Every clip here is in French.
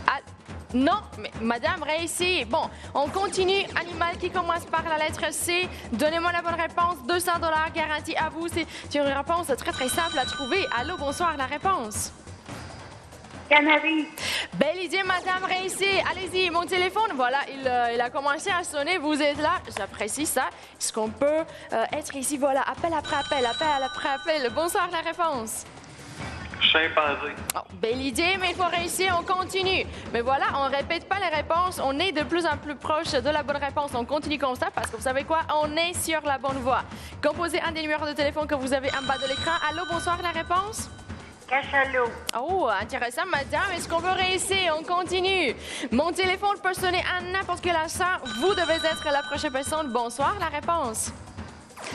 Ah, non, mais Madame réussit. Bon, on continue. Animal qui commence par la lettre C. Donnez-moi la bonne réponse. 200 $ garantie à vous. C'est une réponse très, très simple à trouver. Allô, bonsoir, la réponse. Canari. Belle idée, Madame réussit. Allez-y, mon téléphone, voilà, il a commencé à sonner. Vous êtes là, j'apprécie ça. Est-ce qu'on peut être ici? Voilà, appel après appel, appel après appel. Bonsoir, la réponse. Chimpanzé. Oh, belle idée, mais il faut réussir, on continue. Mais voilà, on répète pas les réponses, on est de plus en plus proche de la bonne réponse. On continue comme ça parce que vous savez quoi? On est sur la bonne voie. Composez un des numéros de téléphone que vous avez en bas de l'écran. Allô, bonsoir, la réponse? Cachalot. Oh, intéressant, madame. Est-ce qu'on veut réussir? On continue. Mon téléphone peut sonner à n'importe quel instant. Vous devez être la prochaine personne. Bonsoir, la réponse.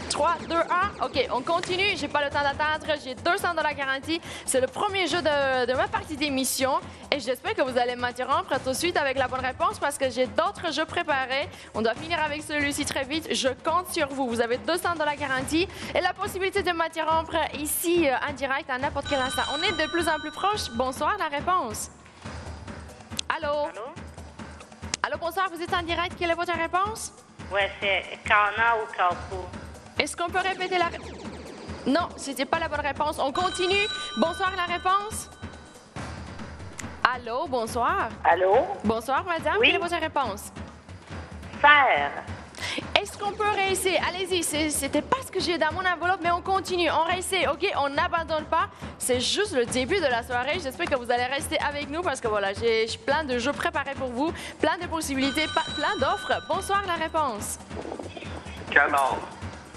3, 2, 1. OK, on continue. J'ai pas le temps d'attendre. J'ai 200 $ garantie. C'est le premier jeu de ma partie d'émission. Et j'espère que vous allez m'interrompre tout de suite avec la bonne réponse parce que j'ai d'autres jeux préparés. On doit finir avec celui-ci très vite. Je compte sur vous. Vous avez 200 $ garantie et la possibilité de m'interrompre ici en direct à n'importe quel instant. On est de plus en plus proche. Bonsoir, la réponse. Allô? Allô? Allô, bonsoir. Vous êtes en direct. Quelle est votre réponse? Ouais, c'est Cana ou Carrefour. Est-ce qu'on peut répéter la... Non, c'était pas la bonne réponse. On continue. Bonsoir, la réponse. Allô, bonsoir. Allô? Bonsoir, madame. Oui. Quelle est votre réponse? Fer. Est-ce qu'on peut réussir? Allez-y, c'était pas ce que j'ai dans mon enveloppe, mais on continue. On réussit, OK? On n'abandonne pas. C'est juste le début de la soirée. J'espère que vous allez rester avec nous parce que voilà, j'ai plein de jeux préparés pour vous, plein de possibilités, plein d'offres. Bonsoir, la réponse. Canard.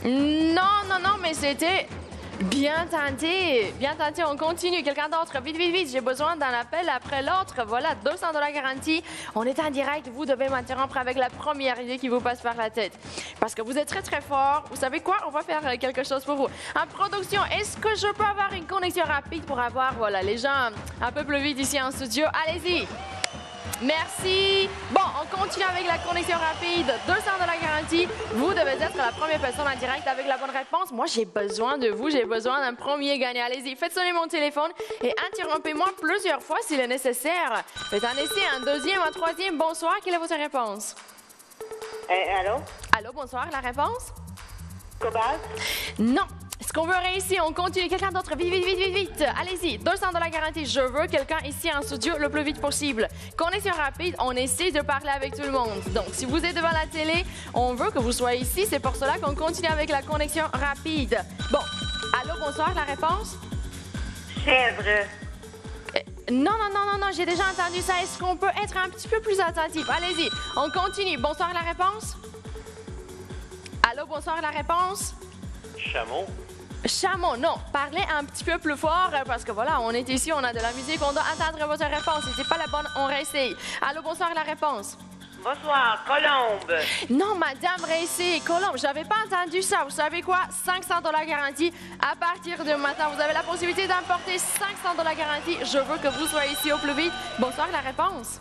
Non, non, non, mais c'était bien tenté. Bien tenté, on continue. Quelqu'un d'autre, vite, vite, vite. J'ai besoin d'un appel après l'autre. Voilà, 200 $ garantie. On est en direct. Vous devez m'interrompre avec la première idée qui vous passe par la tête. Parce que vous êtes très, très fort. Vous savez quoi? On va faire quelque chose pour vous. En production, est-ce que je peux avoir une connexion rapide pour avoir, voilà, les gens un peu plus vite ici en studio? Allez-y. Merci. Bon, on continue avec la connexion rapide. 200 $ garantie. Vous devez être la première personne en direct avec la bonne réponse. Moi, j'ai besoin de vous. J'ai besoin d'un premier gagnant. Allez-y, faites sonner mon téléphone et interrompez-moi plusieurs fois s'il est nécessaire. Faites un essai, un deuxième, un troisième. Bonsoir. Quelle est votre réponse? Allô? Allô, bonsoir. La réponse? Cobalt? Non. Est-ce qu'on veut réussir? On continue. Quelqu'un d'autre? Vite, vite, vite, vite, vite. Allez-y. 200 $ garantie. Je veux quelqu'un ici en studio le plus vite possible. Connexion rapide, on essaie de parler avec tout le monde. Donc, si vous êtes devant la télé, on veut que vous soyez ici. C'est pour cela qu'on continue avec la connexion rapide. Bon. Allô, bonsoir. La réponse? Chèvre. Non, non, non, non, non. J'ai déjà entendu ça. Est-ce qu'on peut être un petit peu plus attentif? Allez-y. On continue. Bonsoir, la réponse? Allô, bonsoir, la réponse? Chameau. Chameau, non. Parlez un petit peu plus fort parce que voilà, on est ici, on a de la musique, on doit entendre votre réponse. Si c'est pas la bonne, on réessaye. Allô, bonsoir, la réponse. Bonsoir, Colombe. Non, madame, réessaye. Colombe, j'avais pas entendu ça. Vous savez quoi? 500 $ garantie. À partir de maintenant, vous avez la possibilité d'emporter 500 $ garantie. Je veux que vous soyez ici au plus vite. Bonsoir, la réponse.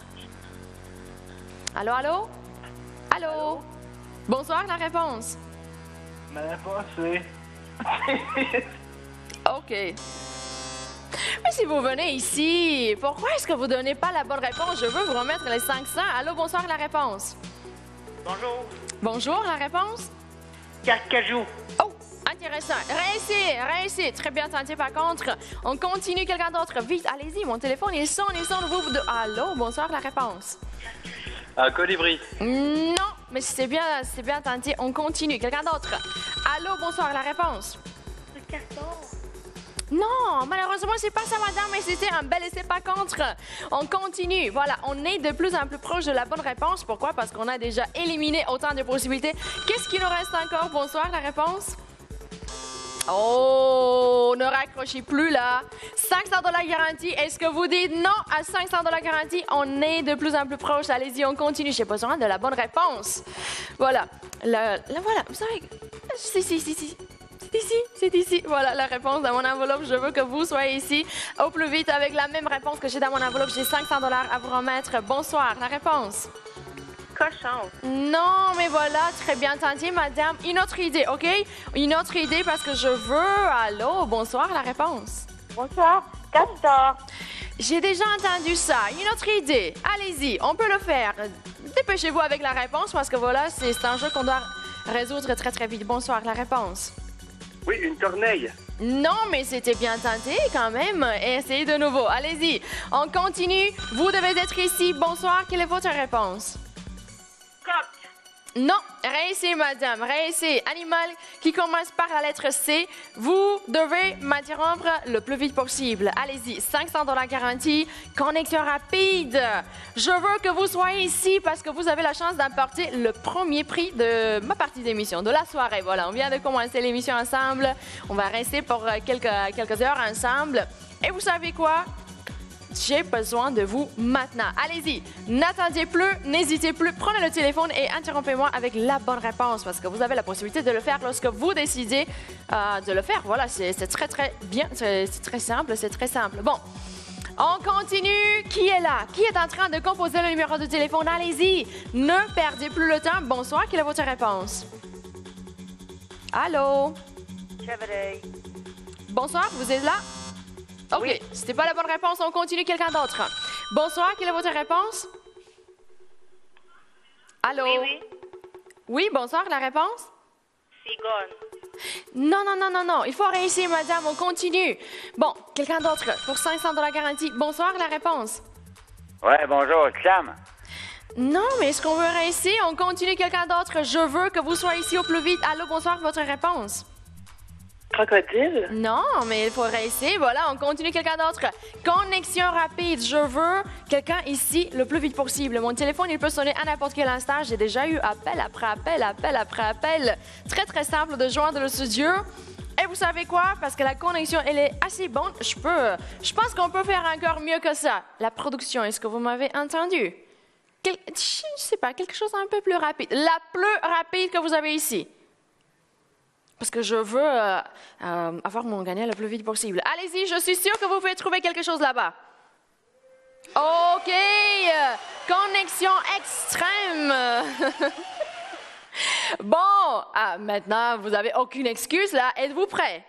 Allô, allô? Allô? Bonsoir, la réponse. Ma réponse, c'est... OK. Mais si vous venez ici, pourquoi est-ce que vous ne donnez pas la bonne réponse? Je veux vous remettre les 500. Allô, bonsoir, la réponse. Bonjour. Bonjour, la réponse. Carcajou. Oh, intéressant. Réussite. Très bien tenté, par contre. On continue, quelqu'un d'autre. Vite, allez-y, mon téléphone, il sonne. Allô, bonsoir, la réponse. Colibri. Non, mais c'est bien tenté. On continue. Quelqu'un d'autre. Allô, bonsoir, la réponse. Le castor. Non, malheureusement, c'est pas ça, madame, mais c'était un bel essai par contre. On continue. Voilà, on est de plus en plus proche de la bonne réponse. Pourquoi? Parce qu'on a déjà éliminé autant de possibilités. Qu'est-ce qui nous reste encore? Bonsoir, la réponse. Oh, ne raccrochez plus là. 500 $ garantie. Est-ce que vous dites non à 500 $, garantie? On est de plus en plus proche. Allez-y, on continue. J'ai besoin de la bonne réponse. Voilà. Voilà. Vous savez, c'est ici. Voilà la réponse dans mon enveloppe. Je veux que vous soyez ici au plus vite avec la même réponse que j'ai dans mon enveloppe. J'ai 500 $ à vous remettre. Bonsoir, la réponse. Cochon. Non, mais voilà, très bien tenté, madame. Une autre idée, OK? Une autre idée parce que je veux... Allô, bonsoir, la réponse. Bonsoir. Castor. J'ai déjà entendu ça. Une autre idée. Allez-y, on peut le faire. Dépêchez-vous avec la réponse parce que voilà, c'est un jeu qu'on doit résoudre très très vite. Bonsoir, la réponse. Oui, une corneille. Non, mais c'était bien tenté quand même. Essayez de nouveau. Allez-y. On continue. Vous devez être ici. Bonsoir. Quelle est votre réponse? Coq. Non. Réessayez, madame. Réessayez. Animal qui commence par la lettre C. Vous devez m'interrompre le plus vite possible. Allez-y. 500 $ garantie. Connexion rapide. Je veux que vous soyez ici parce que vous avez la chance d'emporter le premier prix de ma partie d'émission, de la soirée. Voilà, on vient de commencer l'émission ensemble. On va rester pour quelques heures ensemble. Et vous savez quoi? J'ai besoin de vous maintenant. Allez-y, n'attendez plus, n'hésitez plus. Prenez le téléphone et interrompez-moi avec la bonne réponse parce que vous avez la possibilité de le faire lorsque vous décidez de le faire. Voilà, c'est très, très bien. C'est très simple, c'est très simple. Bon, on continue. Qui est là? Qui est en train de composer le numéro de téléphone? Allez-y, ne perdez plus le temps. Bonsoir, quelle est votre réponse? Allô? Chevreuil. Bonsoir, vous êtes là? OK, Oui. c'était pas la bonne réponse, on continue quelqu'un d'autre. Bonsoir, quelle est votre réponse? Allô? Oui, oui. Oui, bonsoir, la réponse? Cigogne. Non, il faut réussir, madame, on continue. Bon, quelqu'un d'autre, pour 500 $ garantie. Bonsoir, la réponse? Ouais, bonjour, Sam. Non, mais est-ce qu'on veut réussir? On continue quelqu'un d'autre. Je veux que vous soyez ici au plus vite. Allô, bonsoir, votre réponse? Crocodile. Non, mais il faut réussir. Voilà, on continue quelqu'un d'autre. Connexion rapide. Je veux quelqu'un ici le plus vite possible. Mon téléphone, il peut sonner à n'importe quel instant. J'ai déjà eu appel après appel, appel après appel. Très, très simple de joindre le studio. Et vous savez quoi? Parce que la connexion, elle est assez bonne. Je pense qu'on peut faire encore mieux que ça. La production, est-ce que vous m'avez entendu? Je ne sais pas, quelque chose un peu plus rapide. La plus rapide que vous avez ici. Parce que je veux avoir mon gagnant le plus vite possible. Allez-y, je suis sûre que vous pouvez trouver quelque chose là-bas. OK, connexion extrême. Bon, maintenant, vous n'avez aucune excuse là. Êtes-vous prêts?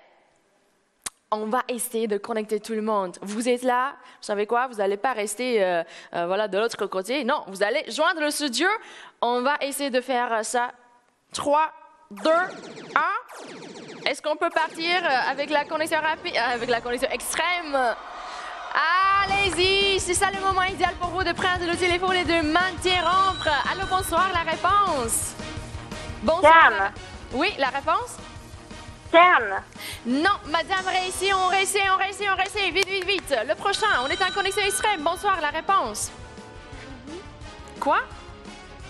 On va essayer de connecter tout le monde. Vous êtes là, vous savez quoi? Vous n'allez pas rester voilà, de l'autre côté. Non, vous allez joindre le studio. On va essayer de faire ça. 3, 2, 1. Est-ce qu'on peut partir avec la connexion rapide, avec la connexion extrême? Allez-y, c'est ça le moment idéal pour vous de prendre le téléphone et de m'interrompre. Allô, bonsoir, la réponse? Bonsoir. Cam. Oui, la réponse? Cam. Non, madame, réussit, on réussit. Vite. Le prochain, on est en connexion extrême. Bonsoir, la réponse? Quoi?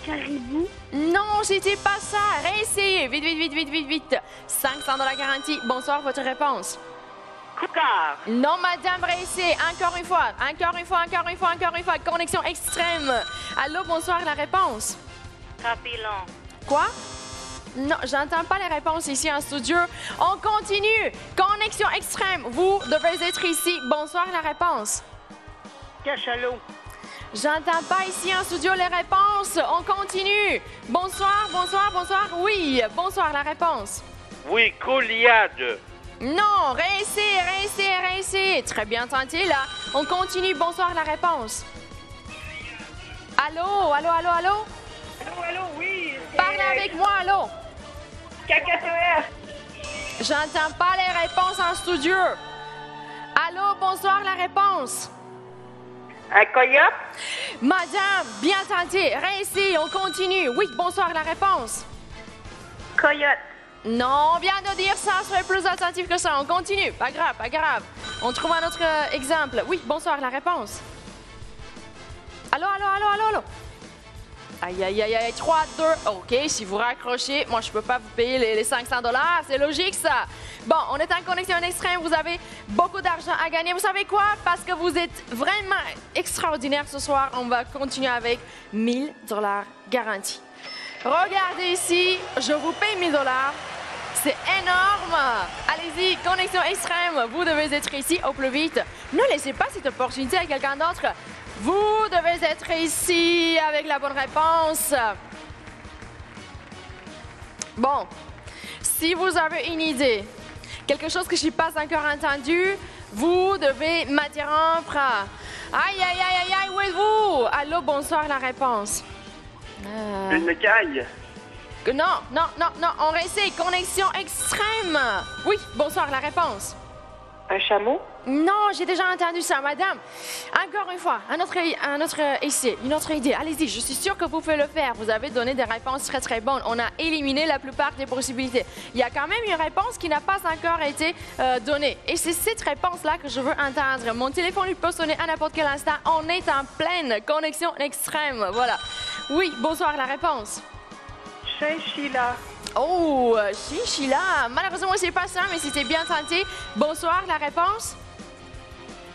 Caribou. Non, c'était pas ça. Réessayez. Vite. 500 $ garantie. Bonsoir, votre réponse? Coucard. Non, madame, réessayez. Encore une fois. Connexion extrême. Allô, bonsoir, la réponse? Papillon. Quoi? Non, j'entends pas les réponses ici en studio. On continue. Connexion extrême. Vous devez être ici. Bonsoir, la réponse? Cachalot. J'entends pas ici en studio les réponses. On continue. Bonsoir. Oui, bonsoir, la réponse. Oui, Goliath. Non, réessayez. Très bien tenté, là. On continue. Bonsoir, la réponse. Allô? Allô, oui. Parlez avec moi, allô? Cacatoès. J'entends pas les réponses en studio. Allô, bonsoir, la réponse. Un coyote. Madame, bien tenté. Réessayez, on continue. Oui, bonsoir, la réponse. Coyote. Non, on vient de dire ça, soyez plus attentif que ça. On continue. Pas grave. On trouve un autre exemple. Oui, bonsoir, la réponse. Allô? Aïe. 3, 2. OK, si vous raccrochez, moi, je peux pas vous payer les 500 $. C'est logique, ça. Bon, on est en connexion extrême. Vous avez beaucoup d'argent à gagner. Vous savez quoi? Parce que vous êtes vraiment extraordinaire ce soir, on va continuer avec 1000 $ garantis. Regardez ici, je vous paye 1000 $. C'est énorme. Allez-y, connexion extrême. Vous devez être ici au plus vite. Ne laissez pas cette opportunité à quelqu'un d'autre. Vous devez être ici avec la bonne réponse. Bon, si vous avez une idée, quelque chose que je n'ai pas encore entendu, Vous devez m'interrompre. Aïe, aïe, aïe, aïe, aïe, où êtes-vous? Allô, bonsoir, la réponse. Une caille. Non, non, non, non, on réessaye. Connexion extrême. Oui, bonsoir, la réponse. Un chameau? Non, j'ai déjà entendu ça, madame. Encore une fois, un autre essai, une autre idée. Allez-y, je suis sûre que vous pouvez le faire. Vous avez donné des réponses très, très bonnes. On a éliminé la plupart des possibilités. Il y a quand même une réponse qui n'a pas encore été donnée. Et c'est cette réponse-là que je veux entendre. Mon téléphone il peut sonner à n'importe quel instant. On est en pleine connexion extrême. Voilà. Oui, bonsoir, la réponse. Chinchilla. Oh, chinchilla. Malheureusement, c'est pas ça, mais c'était bien tenté. Bonsoir, la réponse.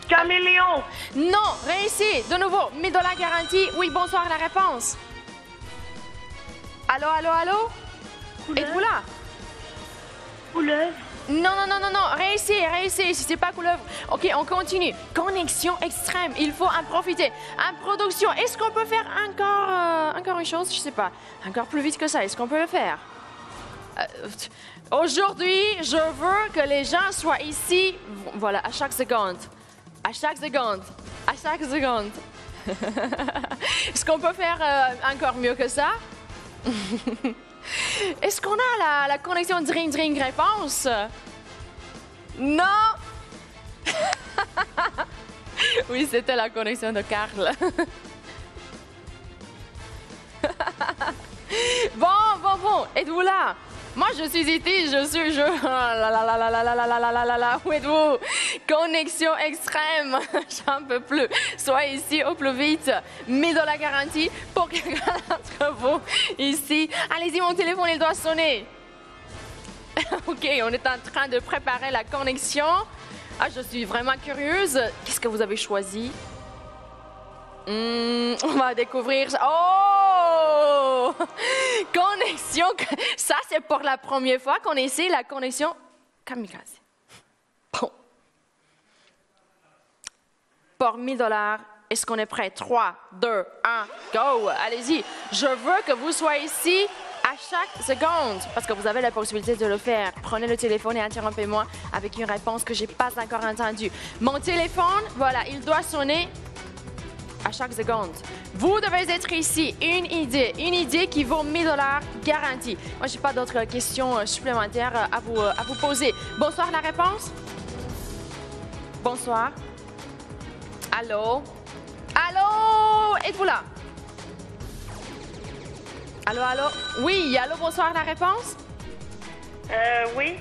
Caméléon. Non, réussi. De nouveau, 1000 $ garantie. Oui, bonsoir, la réponse. Allô, allô, allô? Êtes-vous là? Couleuvre. Non, non, non, non, non. Réussi, réussi. Si c'est pas couleuvre. OK, on continue. Connexion extrême. Il faut en profiter. En production, est-ce qu'on peut faire encore une chose? Je sais pas. Encore plus vite que ça. Est-ce qu'on peut le faire? Aujourd'hui, je veux que les gens soient ici. Voilà, à chaque seconde. À chaque seconde. À chaque seconde. Est-ce qu'on peut faire encore mieux que ça? Est-ce qu'on a la connexion Dream réponse? Non? Oui, c'était la connexion de Carl. Bon. Êtes-vous là? Moi, je suis ici, où êtes-vous? Connexion extrême, j'en peux plus. Soyez ici au plus vite. 1000 $ garantie pour quelqu'un d'entre vous ici. Allez-y, mon téléphone, il doit sonner. OK, on est en train de préparer la connexion. Ah, je suis vraiment curieuse. Qu'est-ce que vous avez choisi? On va découvrir. Oh! Connexion. Ça, c'est pour la première fois qu'on essaie la connexion kamikaze. Bon. Pour 1000 $, est-ce qu'on est prêt? 3, 2, 1, go! Allez-y. Je veux que vous soyez ici à chaque seconde, parce que vous avez la possibilité de le faire. Prenez le téléphone et interrompez-moi avec une réponse que j'ai pas encore entendue. Mon téléphone, voilà, il doit sonner à chaque seconde. Vous devez être ici. Une idée qui vaut 1000 $ garantie. Moi, j'ai pas d'autres questions supplémentaires à vous poser. Bonsoir, la réponse? Bonsoir. Allô? Allô? Êtes-vous là? Allô, allô? Oui, allô, bonsoir, la réponse? Oui.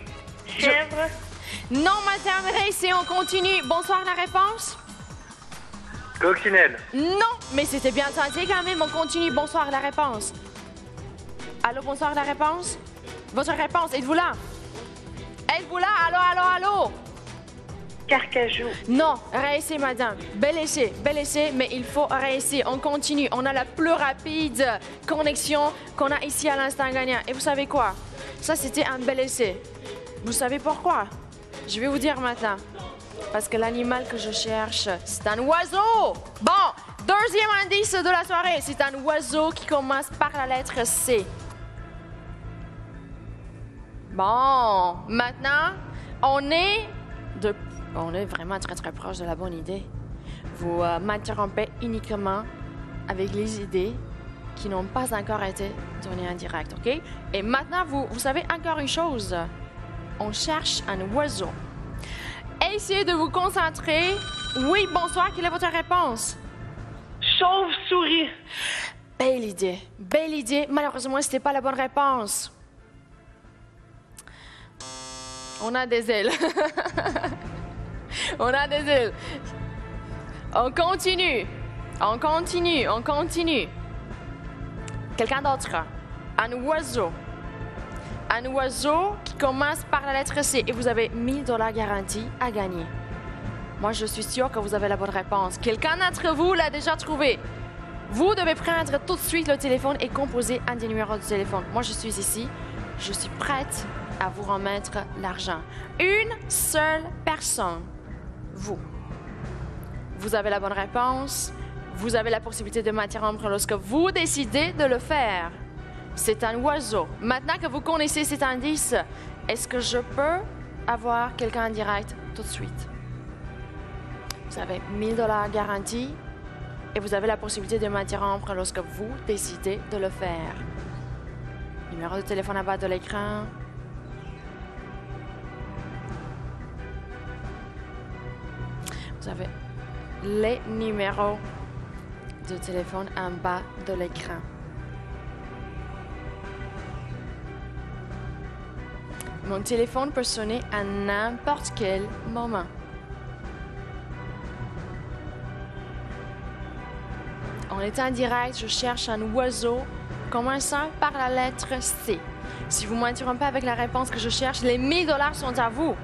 Chèvre. Non, madame Ray, on continue. Bonsoir, la réponse? Coccinelle. Non, mais c'était bien tenté quand même. On continue. Bonsoir, la réponse. Allô, bonsoir, la réponse? Votre réponse, êtes-vous là? Êtes-vous là? Allô, allô, allô? Carcajou. Non, réessai, madame. Bel essai, mais il faut réessayer. On continue. On a la plus rapide connexion qu'on a ici à l'instant gagnant. Et vous savez quoi? Ça, c'était un bel essai. Vous savez pourquoi? Je vais vous dire maintenant. Parce que l'animal que je cherche, c'est un oiseau. Bon, deuxième indice de la soirée. C'est un oiseau qui commence par la lettre C. Bon, maintenant, on est vraiment très, très proche de la bonne idée. Vous m'interrompez uniquement avec les idées qui n'ont pas encore été données en direct, OK? Et maintenant, vous savez encore une chose. On cherche un oiseau. Essayez de vous concentrer. Oui, bonsoir, quelle est votre réponse? Chauve-souris. Belle idée. Malheureusement, ce n'était pas la bonne réponse. On a des ailes. On a des ailes. On continue. Quelqu'un d'autre. Un oiseau. Un oiseau qui commence par la lettre C. Et vous avez 1000 $ garantie à gagner. Moi, je suis sûre que vous avez la bonne réponse. Quelqu'un d'entre vous l'a déjà trouvé. Vous devez prendre tout de suite le téléphone et composer un des numéros de téléphone. Moi, je suis ici. Je suis prête à vous remettre l'argent. Une seule personne. Vous. Vous avez la bonne réponse. Vous avez la possibilité de m'interrompre lorsque vous décidez de le faire. C'est un oiseau. Maintenant que vous connaissez cet indice, est-ce que je peux avoir quelqu'un en direct tout de suite? Vous avez 1000 $ garantis et vous avez la possibilité de m'interrompre lorsque vous décidez de le faire. Numéro de téléphone en bas de l'écran. Vous avez les numéros de téléphone en bas de l'écran. Mon téléphone peut sonner à n'importe quel moment. On est en direct, je cherche un oiseau commençant par la lettre C. Si vous m'interrompez avec la réponse que je cherche, les 1000 $ sont à vous.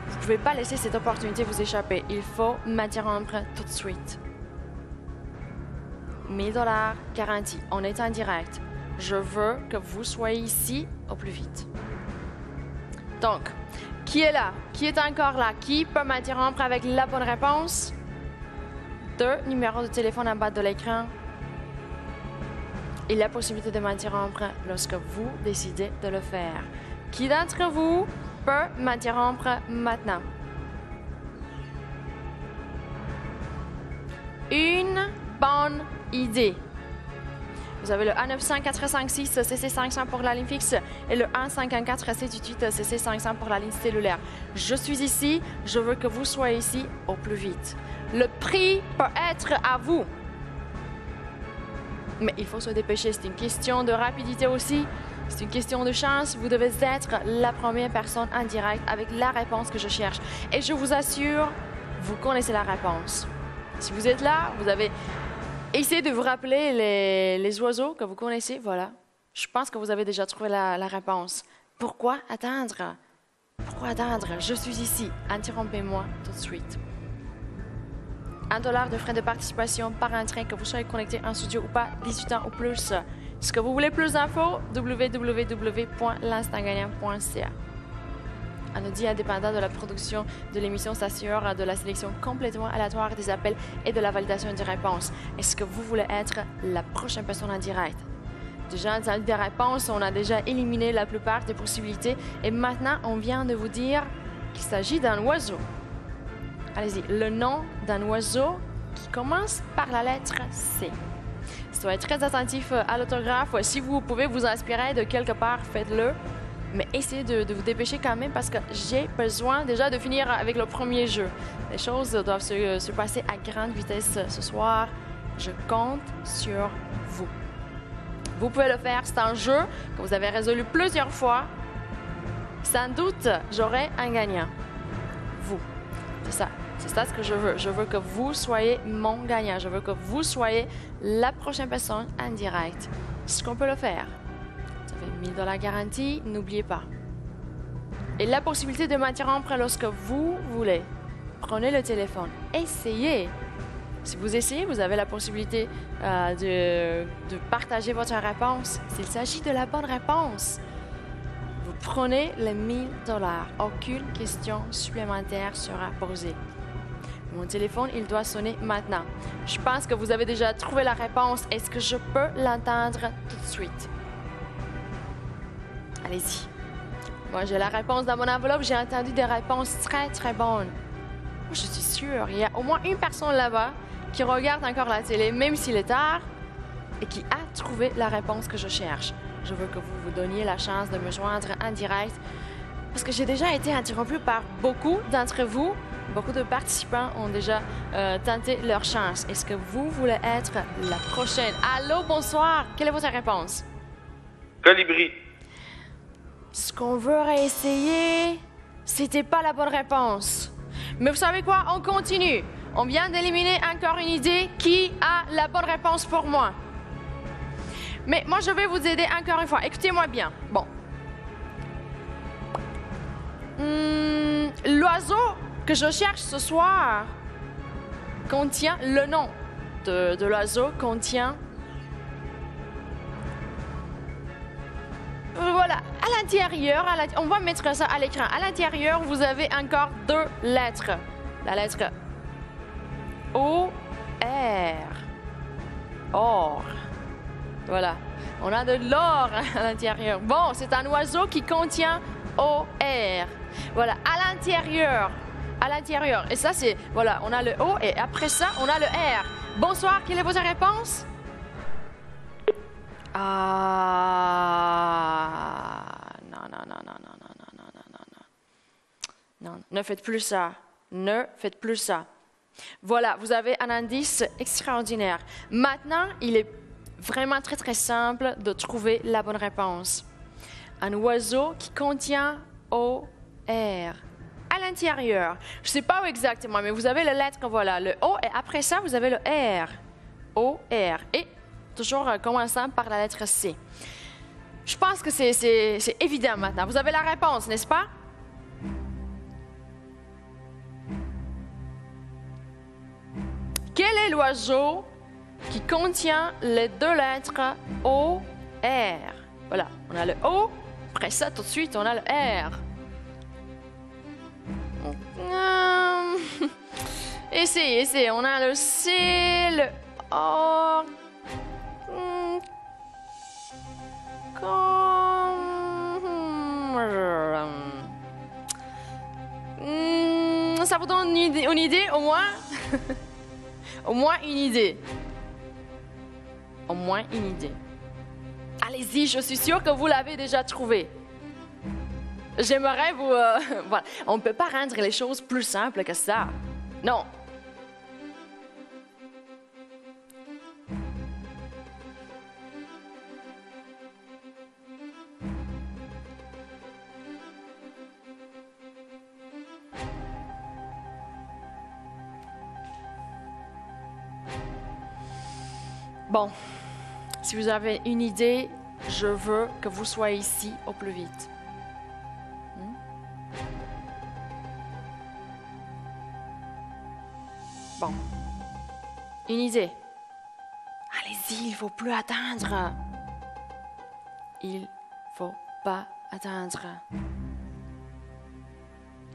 Vous ne pouvez pas laisser cette opportunité vous échapper. Il faut m'interrompre tout de suite. 1000 $ garantis. On est en direct. Je veux que vous soyez ici au plus vite. Donc, qui est là? Qui est encore là? Qui peut m'interrompre avec la bonne réponse? 2 numéros de téléphone en bas de l'écran. Et la possibilité de m'interrompre lorsque vous décidez de le faire. Qui d'entre vous peut m'interrompre maintenant? Une bonne idée. Vous avez le 1-900-456 CC500 pour la ligne fixe et le 1-514-788 CC500 pour la ligne cellulaire. Je suis ici, je veux que vous soyez ici au plus vite. Le prix peut être à vous. Mais il faut se dépêcher, c'est une question de rapidité aussi. C'est une question de chance. Vous devez être la première personne en direct avec la réponse que je cherche. Et je vous assure, vous connaissez la réponse. Si vous êtes là, vous avez essayé de vous rappeler les oiseaux que vous connaissez. Voilà. Je pense que vous avez déjà trouvé la réponse. Pourquoi attendre? Pourquoi attendre? Je suis ici. Interrompez-moi tout de suite. $1 de frais de participation par entrée, que vous soyez connecté en studio ou pas, 18 ans ou plus. Est-ce que vous voulez plus d'infos? www.l'instantgagnant.ca. Un audit indépendant de la production de l'émission s'assure de la sélection complètement aléatoire des appels et de la validation des réponses. Est-ce que vous voulez être la prochaine personne en direct? Déjà entendu des réponses, on a déjà éliminé la plupart des possibilités et maintenant on vient de vous dire qu'il s'agit d'un oiseau. Allez-y, le nom d'un oiseau qui commence par la lettre C. Soyez très attentif à l'autographe. Si vous pouvez vous inspirer de quelque part, faites-le. Mais essayez de vous dépêcher quand même parce que j'ai besoin déjà de finir avec le premier jeu. Les choses doivent se passer à grande vitesse ce soir. Je compte sur vous. Vous pouvez le faire. C'est un jeu que vous avez résolu plusieurs fois. Sans doute, j'aurai un gagnant. Vous. C'est ça. C'est ça ce que je veux. Je veux que vous soyez mon gagnant. Je veux que vous soyez la prochaine personne en direct. Est-ce qu'on peut le faire? Vous avez 1000 $ garantis, n'oubliez pas. Et la possibilité de m'interrompre lorsque vous voulez. Prenez le téléphone. Essayez. Si vous essayez, vous avez la possibilité de partager votre réponse. S'il s'agit de la bonne réponse, vous prenez les 1000 $. Aucune question supplémentaire sera posée. Mon téléphone, il doit sonner maintenant. Je pense que vous avez déjà trouvé la réponse. Est-ce que je peux l'entendre tout de suite? Allez-y. Moi, j'ai la réponse dans mon enveloppe. J'ai entendu des réponses très, très bonnes. Je suis sûre, il y a au moins une personne là-bas qui regarde encore la télé, même s'il est tard, et qui a trouvé la réponse que je cherche. Je veux que vous vous donniez la chance de me joindre en direct parce que j'ai déjà été interrompue par beaucoup d'entre vous. Beaucoup de participants ont déjà tenté leur chance. Est-ce que vous voulez être la prochaine? Allô, bonsoir. Quelle est votre réponse? Colibri. Ce qu'on veut réessayer, c'était pas la bonne réponse. Mais vous savez quoi? On continue. On vient d'éliminer encore une idée. Qui a la bonne réponse pour moi? Mais moi, je vais vous aider encore une fois. Écoutez-moi bien. Bon. L'oiseau que je cherche ce soir contient le nom de l'oiseau contient. Voilà, à l'intérieur, on va mettre ça à l'écran. À l'intérieur, vous avez encore 2 lettres. La lettre O-R. Or. Voilà, on a de l'or à l'intérieur. Bon, c'est un oiseau qui contient O-R. Voilà, à à l'intérieur. Et ça, c'est, voilà, on a le O et après ça, on a le R. Bonsoir, quelle est votre réponse? Ah, non, non, non, non, non, non, non, non, non, non, non. Non, ne faites plus ça. Ne faites plus ça. Voilà, vous avez un indice extraordinaire. Maintenant, il est vraiment très, très simple de trouver la bonne réponse. Un oiseau qui contient O, R. À l'intérieur. Je ne sais pas où exactement, mais vous avez la lettre, voilà, le O, et après ça, vous avez le R. O, R. Et toujours commençant par la lettre C. Je pense que c'est évident maintenant. Vous avez la réponse, n'est-ce pas? Quel est l'oiseau qui contient les deux lettres O, R? Voilà, on a le O, après ça, tout de suite, on a le R. Essayez, on a le C, le O. Ça vous donne une idée au moins? Au moins une idée. Au moins une idée. Allez-y, je suis sûre que vous l'avez déjà trouvé. J'aimerais vous... voilà. On ne peut pas rendre les choses plus simples que ça. Non. Bon, si vous avez une idée, je veux que vous soyez ici au plus vite. Bon, une idée. Allez-y, il ne faut plus attendre. Il faut pas attendre.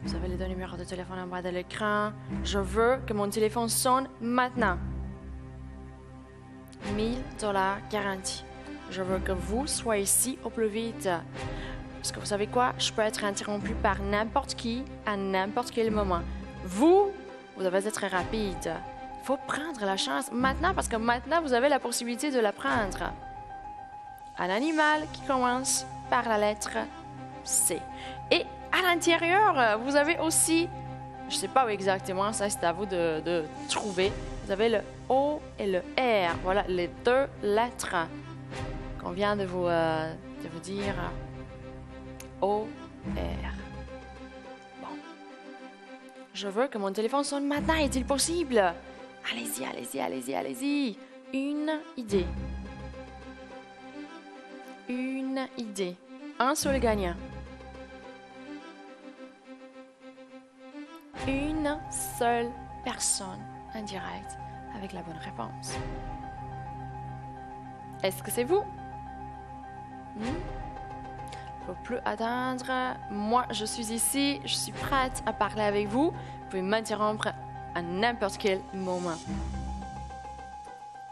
Vous avez les deux numéros de téléphone en bas de l'écran. Je veux que mon téléphone sonne maintenant. 1000 $ garantie. Je veux que vous soyez ici au plus vite. Parce que vous savez quoi? Je peux être interrompu par n'importe qui à n'importe quel moment. Vous devez être rapide. Il faut prendre la chance maintenant parce que maintenant, vous avez la possibilité de la prendre. Un animal qui commence par la lettre C. Et à l'intérieur, vous avez aussi, je ne sais pas où exactement, ça c'est à vous de trouver. Vous avez le O et le R. Voilà les deux lettres qu'on vient de vous dire. O, R. Bon. Je veux que mon téléphone sonne maintenant. Est-il possible? Allez-y, allez-y, allez-y, allez-y. Une idée. Une idée. Un seul gagnant. Une seule personne en direct avec la bonne réponse. Est-ce que c'est vous? Faut plus attendre. Moi, je suis ici. Je suis prête à parler avec vous. Vous pouvez m'interrompre à n'importe quel moment.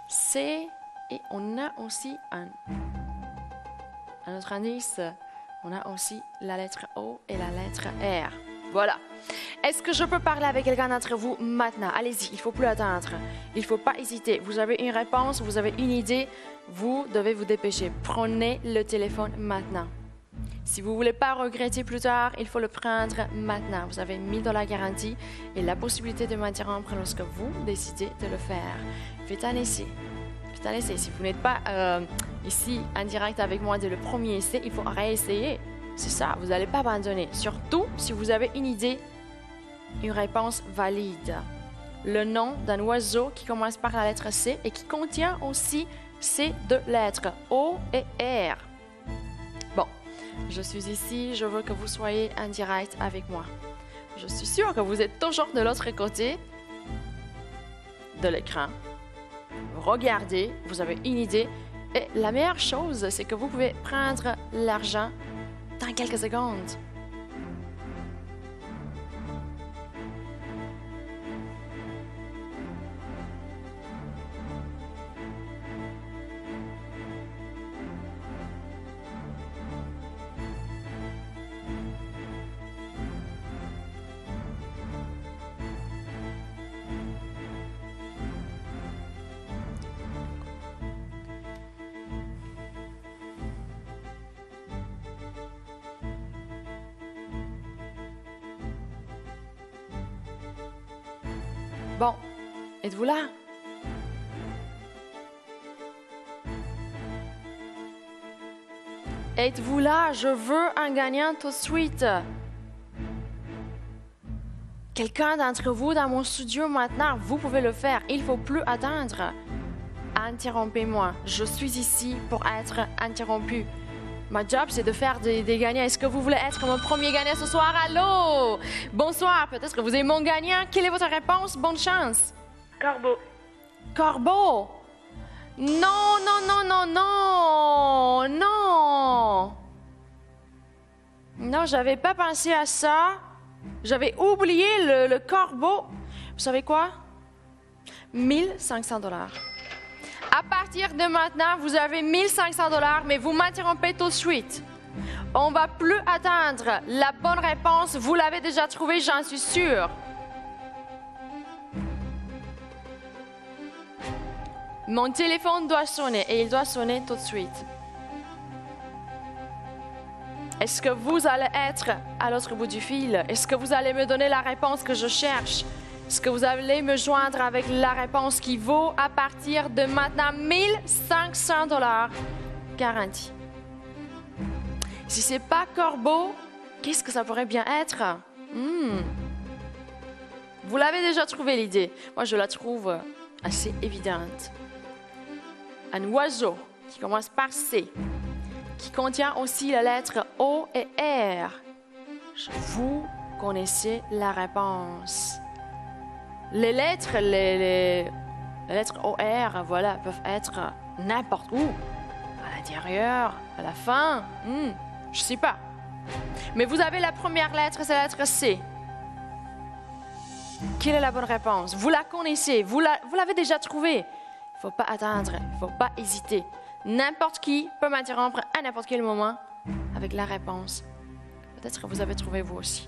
C'est... Et on a aussi un autre indice. On a aussi la lettre O et la lettre R. Voilà. Est-ce que je peux parler avec quelqu'un d'entre vous maintenant? Allez-y, il ne faut plus attendre. Il ne faut pas hésiter. Vous avez une réponse, vous avez une idée. Vous devez vous dépêcher. Prenez le téléphone maintenant. Si vous ne voulez pas regretter plus tard, il faut le prendre maintenant. Vous avez 1000 $ garantie et la possibilité de m'interrompre lorsque vous décidez de le faire. Faites un essai. Faites un essai. Si vous n'êtes pas ici en direct avec moi dès le premier essai, il faut réessayer. C'est ça, vous n'allez pas abandonner. Surtout si vous avez une idée, une réponse valide. Le nom d'un oiseau qui commence par la lettre C et qui contient aussi ces deux lettres, O et R. Bon, je suis ici, je veux que vous soyez en direct avec moi. Je suis sûre que vous êtes toujours de l'autre côté de l'écran. Regardez, vous avez une idée. Et la meilleure chose, c'est que vous pouvez prendre l'argent dans quelques secondes. Bon, êtes-vous là? Êtes-vous là? Je veux un gagnant tout de suite. Quelqu'un d'entre vous dans mon studio maintenant, vous pouvez le faire. Il ne faut plus attendre. Interrompez-moi. Je suis ici pour être interrompu. Ma job, c'est de faire des gagnants. Est-ce que vous voulez être mon premier gagnant ce soir? Allô? Bonsoir. Peut-être que vous êtes mon gagnant. Quelle est votre réponse? Bonne chance. Corbeau. Corbeau. Non, non, non, non, non. Non. Non, j'avais pas pensé à ça. J'avais oublié le corbeau. Vous savez quoi? 1500 $. À partir de maintenant, vous avez 1500 $, mais vous m'interrompez tout de suite. On va plus attendre. La bonne réponse, vous l'avez déjà trouvée, j'en suis sûre. Mon téléphone doit sonner et il doit sonner tout de suite. Est-ce que vous allez être à l'autre bout du fil? Est-ce que vous allez me donner la réponse que je cherche? Est-ce que vous allez me joindre avec la réponse qui vaut à partir de maintenant 1500 $ garantie? Si c'est pas corbeau, qu'est-ce que ça pourrait bien être? Vous l'avez déjà trouvé l'idée. Moi, je la trouve assez évidente. Un oiseau qui commence par C, qui contient aussi la lettre O et R. Vous connaissez la réponse. Les lettres, les lettres O, R, voilà, peuvent être n'importe où. À l'intérieur, à la fin, je sais pas. Mais vous avez la première lettre, c'est la lettre C. Quelle est la bonne réponse? Vous la connaissez, vous l'avez déjà trouvée. Il ne faut pas attendre, il ne faut pas hésiter. N'importe qui peut m'interrompre à n'importe quel moment avec la réponse. Peut-être que vous avez trouvé vous aussi.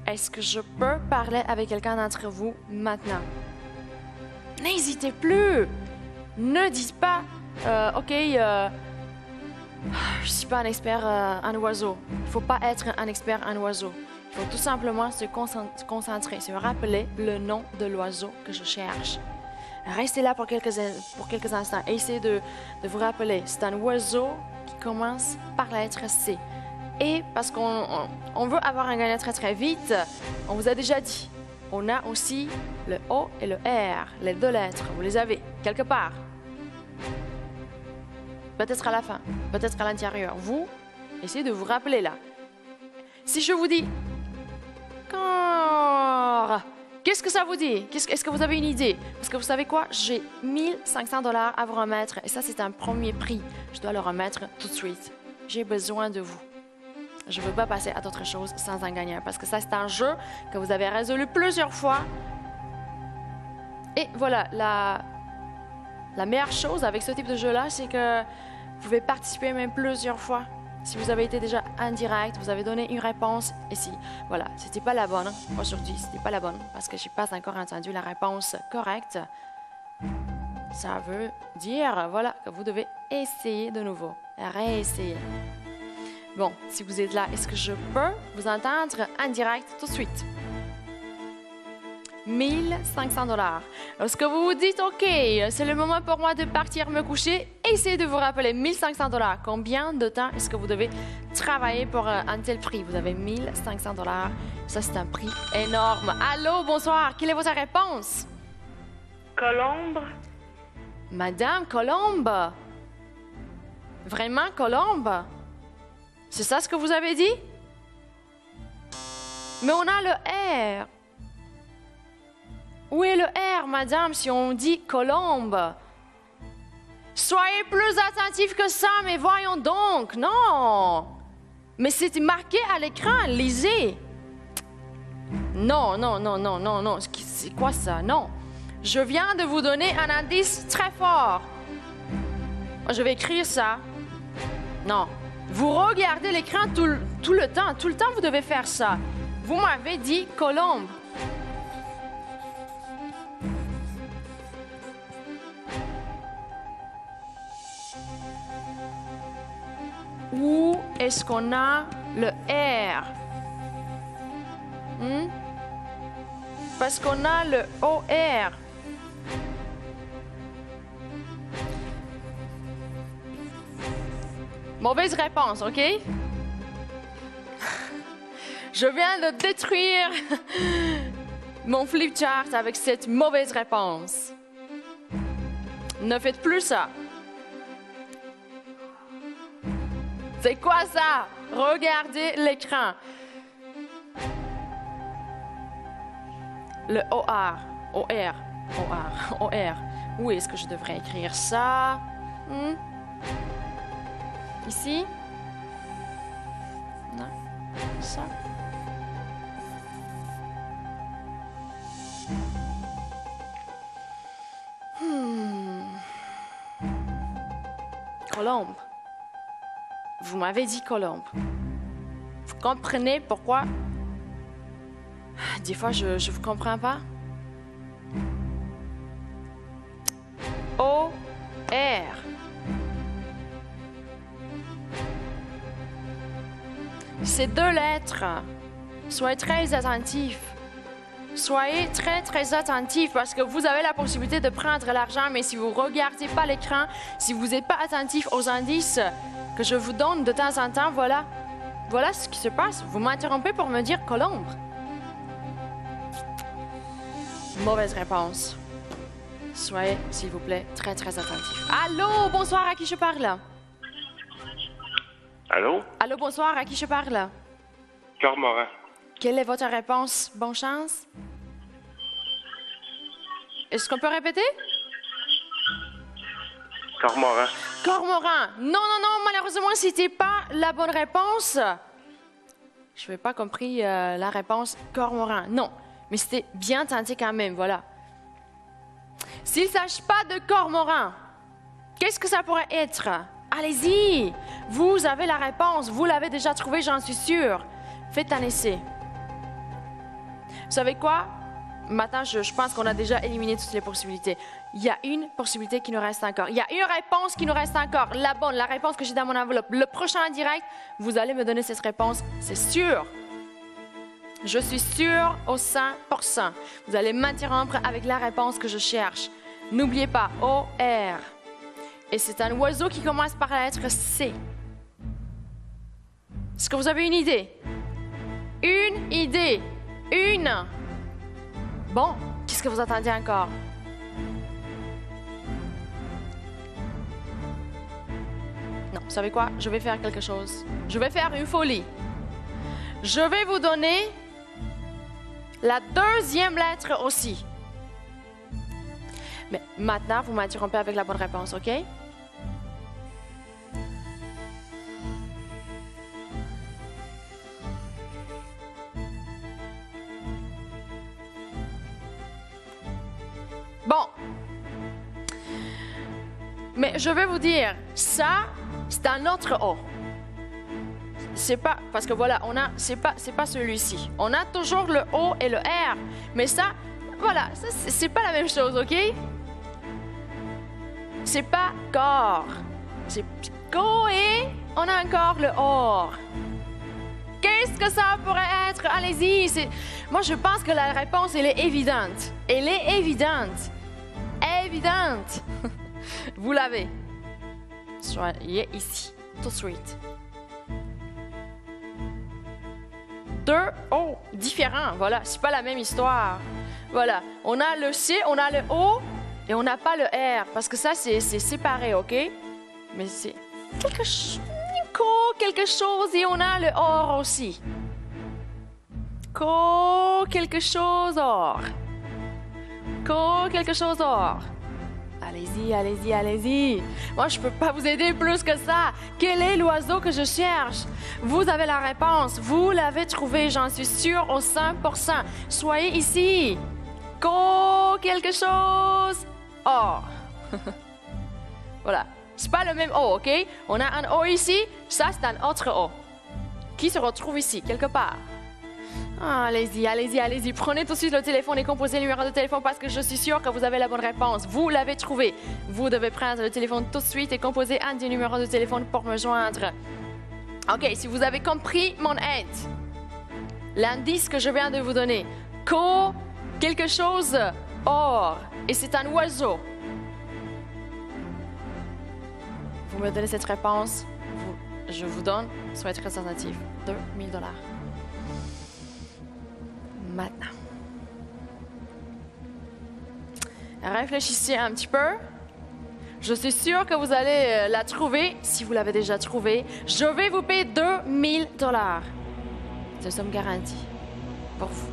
Est-ce que je peux parler avec quelqu'un d'entre vous maintenant? N'hésitez plus. Ne dites pas, OK, je ne suis pas un expert en oiseau. Il ne faut pas être un expert en oiseau. Il faut tout simplement se concentrer, se rappeler le nom de l'oiseau que je cherche. Restez là pour quelques instants. Essayez de vous rappeler. C'est un oiseau qui commence par la lettre C. Et parce qu'on veut avoir un gagnant très très vite, on vous a déjà dit, on a aussi le O et le R, les deux lettres. Vous les avez quelque part. Peut-être à la fin, peut-être à l'intérieur. Vous, essayez de vous rappeler là. Si je vous dis corps, qu'est-ce que ça vous dit? Est-ce que vous avez une idée? Parce que vous savez quoi? J'ai 1500 $ à vous remettre. Et ça, c'est un premier prix. Je dois le remettre tout de suite. J'ai besoin de vous. Je ne veux pas passer à d'autres choses sans un gagnant. Parce que ça, c'est un jeu que vous avez résolu plusieurs fois. Et voilà, la meilleure chose avec ce type de jeu-là, c'est que vous pouvez participer même plusieurs fois. Si vous avez été déjà en direct, vous avez donné une réponse. Et si, voilà, c'était pas la bonne. Aujourd'hui, c'était pas la bonne parce que je n'ai pas encore entendu la réponse correcte. Ça veut dire, voilà, que vous devez essayer de nouveau. Réessayer. Bon, si vous êtes là, est-ce que je peux vous entendre en direct tout de suite? 1500 $. Lorsque vous vous dites, OK, c'est le moment pour moi de partir me coucher, essayez de vous rappeler 1500 $. Combien de temps est-ce que vous devez travailler pour un tel prix? Vous avez 1500 $. Ça, c'est un prix énorme. Allô, bonsoir. Quelle est votre réponse? Colombe. Madame Colombe. Vraiment Colombe? C'est ça ce que vous avez dit? Mais on a le R. Où est le R, madame, si on dit colombe? Soyez plus attentifs que ça, mais voyons donc, non. Mais c'est marqué à l'écran, lisez. Non, non, non, non, non, non. C'est quoi ça? Non. Je viens de vous donner un indice très fort. Je vais écrire ça. Non. Vous regardez l'écran tout le temps. Tout le temps, vous devez faire ça. Vous m'avez dit colombe. Où est-ce qu'on a le R? parce qu'on a le OR. Mauvaise réponse, OK? Je viens de détruire mon flipchart avec cette mauvaise réponse. Ne faites plus ça. C'est quoi ça? Regardez l'écran. Le OR, OR, OR, OR. Où est-ce que je devrais écrire ça? Ici? Non. Ça? Colombe. Vous m'avez dit colombe. Vous comprenez pourquoi? Des fois, je vous comprends pas. O-R. Ces deux lettres, soyez très attentifs. Soyez très, très attentifs parce que vous avez la possibilité de prendre l'argent, mais si vous ne regardez pas l'écran, si vous n'êtes pas attentif aux indices que je vous donne de temps en temps, voilà ce qui se passe. Vous m'interrompez pour me dire colombe. Mauvaise réponse. Soyez, s'il vous plaît, très, très attentifs. Allô, bonsoir, à qui je parle? Allô? Allô, bonsoir, à qui je parle? Cormoran. Quelle est votre réponse? Bonne chance. Est-ce qu'on peut répéter? Cormoran. Cormoran. Non, malheureusement, c'était pas la bonne réponse. Je n'avais pas compris la réponse cormoran. Non, mais c'était bien tenté quand même, voilà. S'il ne s'agit pas de cormoran, qu'est-ce que ça pourrait être? Allez-y, vous avez la réponse, vous l'avez déjà trouvée, j'en suis sûre. Faites un essai. Vous savez quoi? Maintenant, je pense qu'on a déjà éliminé toutes les possibilités. Il y a une possibilité qui nous reste encore. Il y a une réponse qui nous reste encore. La bonne, la réponse que j'ai dans mon enveloppe. Le prochain en direct, vous allez me donner cette réponse, c'est sûr. Je suis sûre au 100%. Vous allez m'interrompre avec la réponse que je cherche. N'oubliez pas, O-R. Et c'est un oiseau qui commence par la lettre C. Est-ce que vous avez une idée? Une idée. Une. Bon, qu'est-ce que vous attendez encore? Non, vous savez quoi? Je vais faire quelque chose. Je vais faire une folie. Je vais vous donner la deuxième lettre aussi. Mais maintenant, vous m'interrompez avec la bonne réponse, OK? Bon. Mais je vais vous dire, ça, c'est un autre O. C'est pas, parce que voilà, c'est pas celui-ci. On a toujours le O et le R. Mais ça, voilà, ça, c'est pas la même chose, OK? C'est pas corps. C'est go et on a encore le or. Qu'est-ce que ça pourrait être? Allez-y. Moi, je pense que la réponse, elle est évidente. Elle est évidente. Évidente. Vous l'avez. Soyez ici, tout de suite. Deux O différents. Voilà, c'est pas la même histoire. Voilà, on a le C, on a le O et on n'a pas le R parce que ça, c'est séparé, OK? Mais c'est quelque chose et on a le or aussi. Quelque chose or. Quelque chose or. Allez-y. Moi, je peux pas vous aider plus que ça. Quel est l'oiseau que je cherche? Vous avez la réponse. Vous l'avez trouvé, j'en suis sûre au 100%. Soyez ici. Quelque chose or. Voilà. C'est pas le même O, OK? On a un O ici, ça, c'est un autre O. Qui se retrouve ici, quelque part. Allez-y. Prenez tout de suite le téléphone et composez le numéro de téléphone parce que je suis sûre que vous avez la bonne réponse. Vous l'avez trouvé. Vous devez prendre le téléphone tout de suite et composer un des numéros de téléphone pour me joindre. OK, si vous avez compris mon aide, l'indice que je viens de vous donner, quelque chose or. Et c'est un oiseau. Vous me donnez cette réponse. Je vous donne, soyez très attentifs, 2000 $. Maintenant. Réfléchissez un petit peu. Je suis sûre que vous allez la trouver. Si vous l'avez déjà trouvée, je vais vous payer 2000 $. C'est une somme garantie pour vous.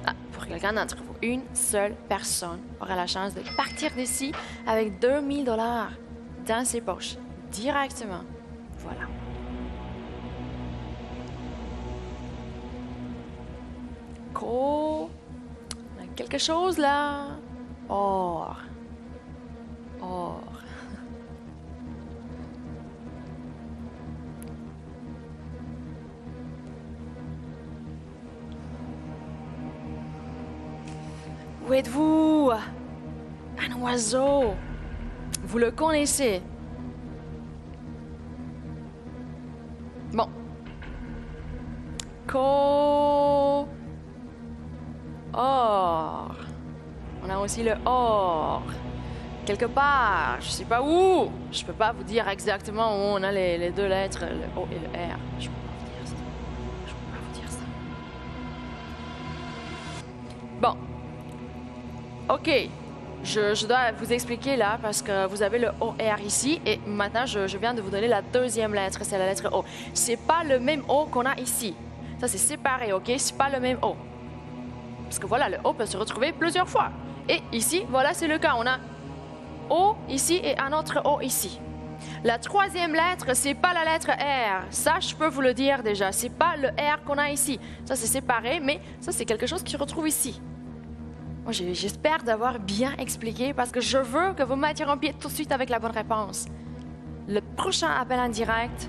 Ah, pour quelqu'un d'entre vous, une seule personne aura la chance de partir d'ici avec 2000 $ dans ses poches, directement. Voilà. On a quelque chose là. Or. Or. Où êtes-vous? Un oiseau. Vous le connaissez. Bon. Or. On a aussi le or. Quelque part, je sais pas où. Je peux pas vous dire exactement où on a les deux lettres, le O et le R. Je peux pas vous dire ça. Je peux pas vous dire ça. Bon. OK. Je dois vous expliquer là parce que vous avez le OR ici et maintenant je viens de vous donner la deuxième lettre, c'est la lettre O. C'est pas le même O qu'on a ici. Ça c'est séparé, OK? C'est pas le même O. Parce que voilà, le O peut se retrouver plusieurs fois. Et ici, voilà, c'est le cas. On a O ici et un autre O ici. La troisième lettre, c'est pas la lettre R. Ça, je peux vous le dire déjà. C'est pas le R qu'on a ici. Ça, c'est séparé, mais ça, c'est quelque chose qui se retrouve ici. Moi, j'espère d'avoir bien expliqué parce que je veux que vous m'interrompiez tout de suite avec la bonne réponse. Le prochain appel en direct,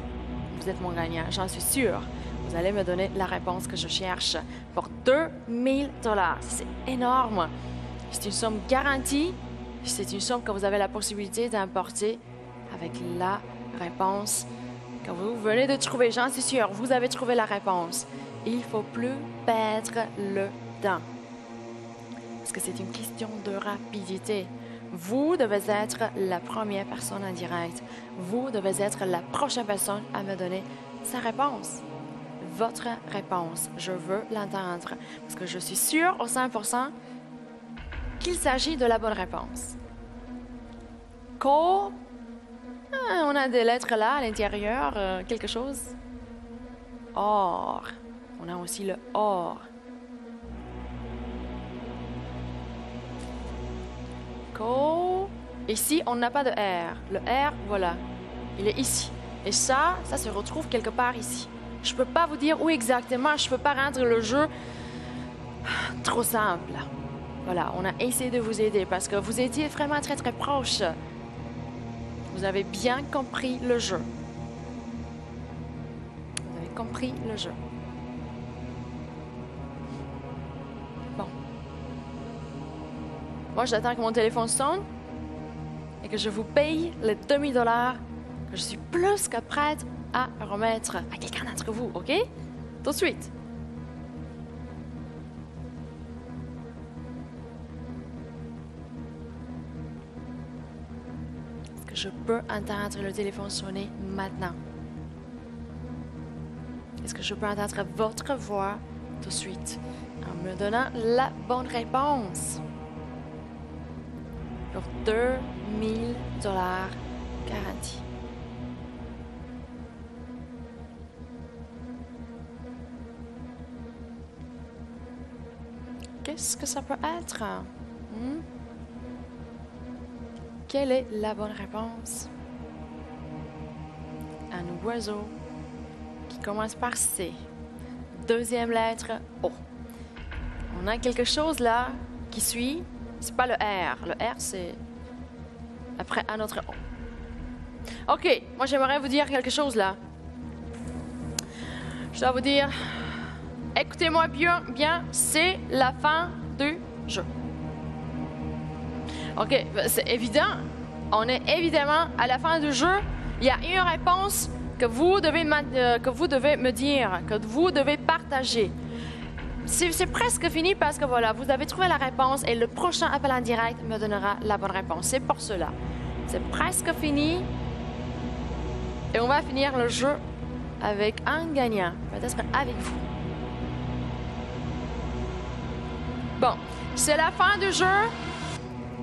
vous êtes mon gagnant, j'en suis sûre. Vous allez me donner la réponse que je cherche pour 2000 $. C'est énorme. C'est une somme garantie. C'est une somme que vous avez la possibilité d'emporter avec la réponse que vous venez de trouver. J'en suis sûre, vous avez trouvé la réponse. Il ne faut plus perdre le temps. Parce que c'est une question de rapidité. Vous devez être la première personne en direct. Vous devez être la prochaine personne à me donner sa réponse. Votre réponse. Je veux l'entendre. Parce que je suis sûre au 100% qu'il s'agit de la bonne réponse. On a des lettres là à l'intérieur. Quelque chose. Or. On a aussi le or. Ici, on n'a pas de R. Le R, voilà, il est ici. Et ça se retrouve quelque part ici. Je ne peux pas vous dire où exactement, je ne peux pas rendre le jeu trop simple. Voilà, on a essayé de vous aider parce que vous étiez vraiment très très proches. Vous avez bien compris le jeu. Vous avez compris le jeu. Bon. Moi, j'attends que mon téléphone sonne et que je vous paye les 2000 $ que je suis plus que prête à remettre à quelqu'un d'entre vous, OK? Tout de suite. Est-ce que je peux entendre le téléphone sonner maintenant? Est-ce que je peux entendre votre voix tout de suite en me donnant la bonne réponse? Pour 2000 $ garantis. Qu'est-ce que ça peut être? Quelle est la bonne réponse? Un oiseau qui commence par C. Deuxième lettre, O. On a quelque chose là qui suit. C'est pas le R. Le R, c'est après un autre O. OK, moi j'aimerais vous dire quelque chose là. Je dois vous dire, écoutez-moi bien, c'est la fin du jeu. OK, c'est évident. On est évidemment à la fin du jeu. Il y a une réponse que vous devez me dire, que vous devez partager. c'est presque fini parce que voilà, vous avez trouvé la réponse et le prochain appel en direct me donnera la bonne réponse. C'est pour cela. C'est presque fini. Et on va finir le jeu avec un gagnant, peut-être avec vous. Bon, c'est la fin du jeu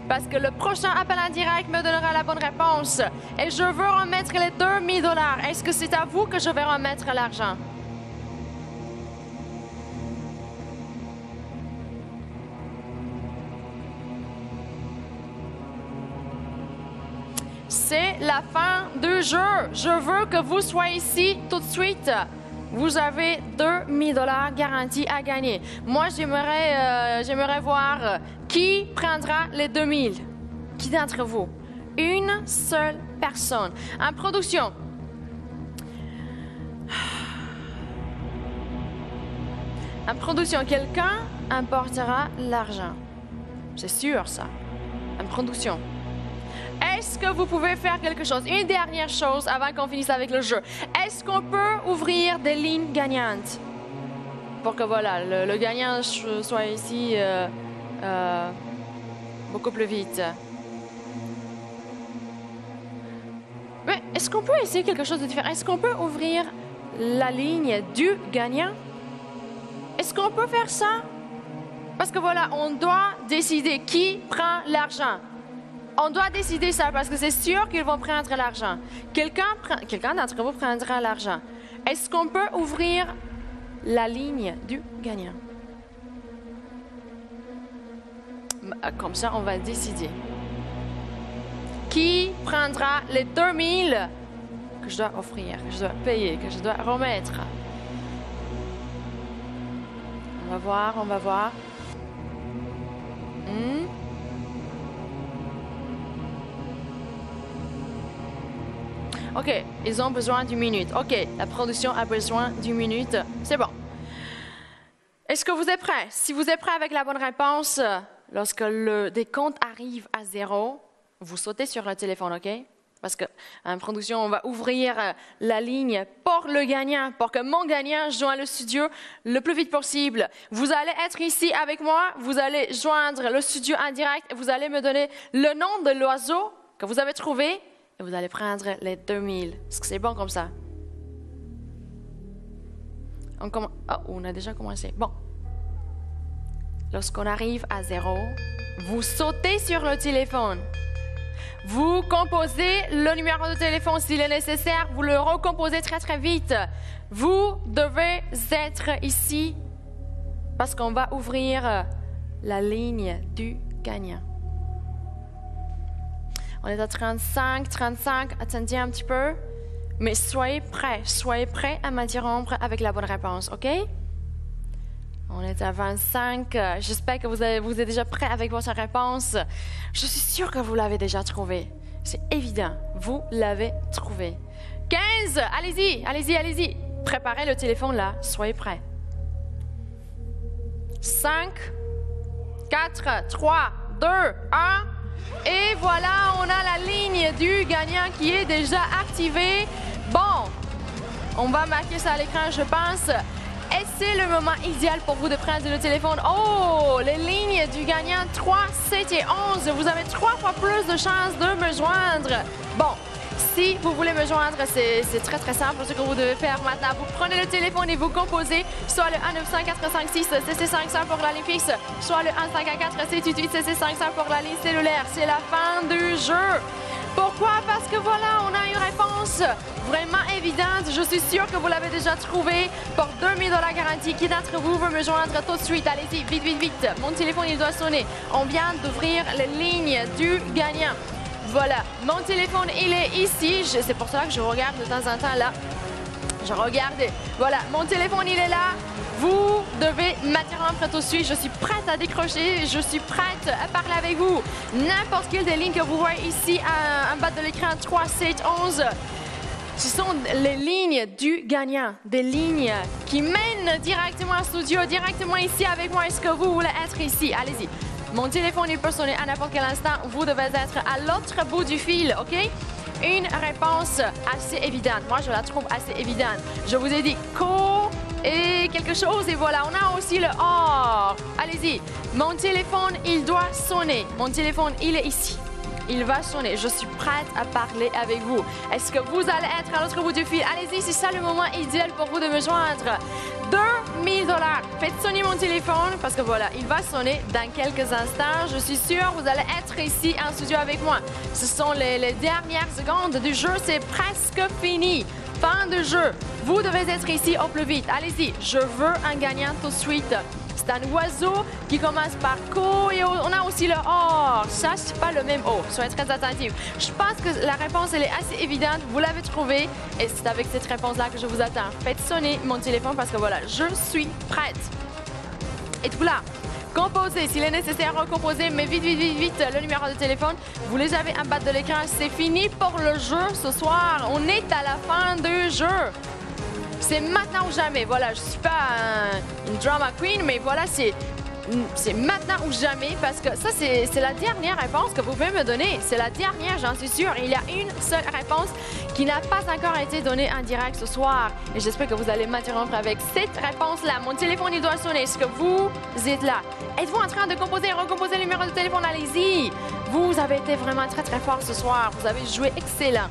parce que le prochain appel en direct me donnera la bonne réponse. Et je veux remettre les 2000 $. Est-ce que c'est à vous que je vais remettre l'argent? C'est la fin du jeu. Je veux que vous soyez ici tout de suite. Vous avez 2000 $ garantis à gagner. Moi, j'aimerais voir qui prendra les 2000. Qui d'entre vous? Une seule personne. En production. En production, quelqu'un emportera l'argent. C'est sûr, ça. En production. Est-ce que vous pouvez faire quelque chose? Une dernière chose avant qu'on finisse avec le jeu. Est-ce qu'on peut ouvrir des lignes gagnantes? Pour que voilà, le gagnant soit ici beaucoup plus vite. Mais est-ce qu'on peut essayer quelque chose de différent? Est-ce qu'on peut ouvrir la ligne du gagnant? Est-ce qu'on peut faire ça? Parce que voilà, on doit décider qui prend l'argent. On doit décider ça parce que c'est sûr qu'ils vont prendre l'argent. Quelqu'un d'entre vous prendra l'argent. Est-ce qu'on peut ouvrir la ligne du gagnant? Comme ça, on va décider. Qui prendra les 2000 que je dois offrir, que je dois payer, que je dois remettre? On va voir, on va voir. OK, ils ont besoin d'une minute. OK, la production a besoin d'une minute. C'est bon. Est-ce que vous êtes prêts? Si vous êtes prêts avec la bonne réponse, lorsque le décompte arrive à 0, vous sautez sur le téléphone, OK? Parce qu'en production, on va ouvrir la ligne pour le gagnant, pour que mon gagnant joigne le studio le plus vite possible. Vous allez être ici avec moi, vous allez joindre le studio en direct et vous allez me donner le nom de l'oiseau que vous avez trouvé. Et vous allez prendre les 2000. Est-ce que c'est bon comme ça? On a déjà commencé. Bon. Lorsqu'on arrive à 0, vous sautez sur le téléphone. Vous composez le numéro de téléphone s'il est nécessaire. Vous le recomposez très, très vite. Vous devez être ici parce qu'on va ouvrir la ligne du gagnant. On est à 35. Attendez un petit peu. Mais soyez prêts à m'interrompre avec la bonne réponse, OK? On est à 25. J'espère que vous êtes déjà prêts avec votre réponse. Je suis sûre que vous l'avez déjà trouvé. C'est évident, vous l'avez trouvé. 15, allez-y. Préparez le téléphone là, soyez prêts. 5, 4, 3, 2, 1. Et voilà, on a la ligne du gagnant qui est déjà activée. Bon, on va marquer ça à l'écran, je pense. Et c'est le moment idéal pour vous de prendre le téléphone. Oh, les lignes du gagnant 3, 7 et 11. Vous avez 3 fois plus de chances de me joindre. Bon, si vous voulez me joindre, c'est très, très simple. Ce que vous devez faire maintenant, vous prenez le téléphone et vous composez soit le 1-900-456 CC500 pour la ligne fixe, soit le 1-514-788 CC500 pour la ligne cellulaire. C'est la fin du jeu. Pourquoi? Parce que voilà, on a une réponse vraiment évidente. Je suis sûre que vous l'avez déjà trouvée pour 2000 $ garantie. Qui d'entre vous veut me joindre tout de suite? Allez-y, vite. Mon téléphone, il doit sonner. On vient d'ouvrir les lignes du gagnant. Voilà, mon téléphone, il est ici. C'est pour cela que je regarde de temps en temps là. Je regarde. Voilà, mon téléphone, il est là. Vous devez m'interrompre tout de suite. Je suis prête à décrocher. Je suis prête à parler avec vous. N'importe quelle des lignes que vous voyez ici en bas de l'écran, 3, 7, 11. Ce sont les lignes du gagnant. Des lignes qui mènent directement au studio, directement ici avec moi. Est-ce que vous voulez être ici? Allez-y. Mon téléphone, il peut sonner à n'importe quel instant. Vous devez être à l'autre bout du fil, OK? Une réponse assez évidente. Moi, je la trouve assez évidente. Je vous ai dit co et composer quelque chose et voilà, on a aussi le or. Allez-y, mon téléphone, il doit sonner. Mon téléphone, il est ici. Il va sonner. Je suis prête à parler avec vous. Est-ce que vous allez être à l'autre bout du fil? Allez-y, c'est ça le moment idéal pour vous de me joindre. 2000 $. Faites sonner mon téléphone parce que voilà, il va sonner dans quelques instants. Je suis sûre vous allez être ici en studio avec moi. Ce sont les dernières secondes du jeu. C'est presque fini. Fin de jeu. Vous devez être ici au plus vite. Allez-y, je veux un gagnant tout de suite. C'est un oiseau qui commence par co et on a aussi le or. Ça, c'est pas le même O. Soyez très attentifs. Je pense que la réponse, elle est assez évidente. Vous l'avez trouvée et c'est avec cette réponse-là que je vous attends. Faites sonner mon téléphone parce que voilà, je suis prête. Êtes-vous là? Composez, s'il est nécessaire, recomposez, mais vite, vite, vite, vite, le numéro de téléphone. Vous les avez en bas de l'écran. C'est fini pour le jeu ce soir. On est à la fin du jeu. C'est maintenant ou jamais. Voilà, je ne suis pas une drama queen, mais voilà, c'est maintenant ou jamais parce que ça, c'est la dernière réponse que vous pouvez me donner. C'est la dernière, j'en suis sûre. Il y a une seule réponse qui n'a pas encore été donnée en direct ce soir. Et j'espère que vous allez m'interrompre avec cette réponse-là. Mon téléphone, il doit sonner. Est-ce que vous êtes là? Êtes-vous en train de composer et recomposer le numéro de téléphone? Allez-y. Vous avez été vraiment très, très fort ce soir. Vous avez joué excellent.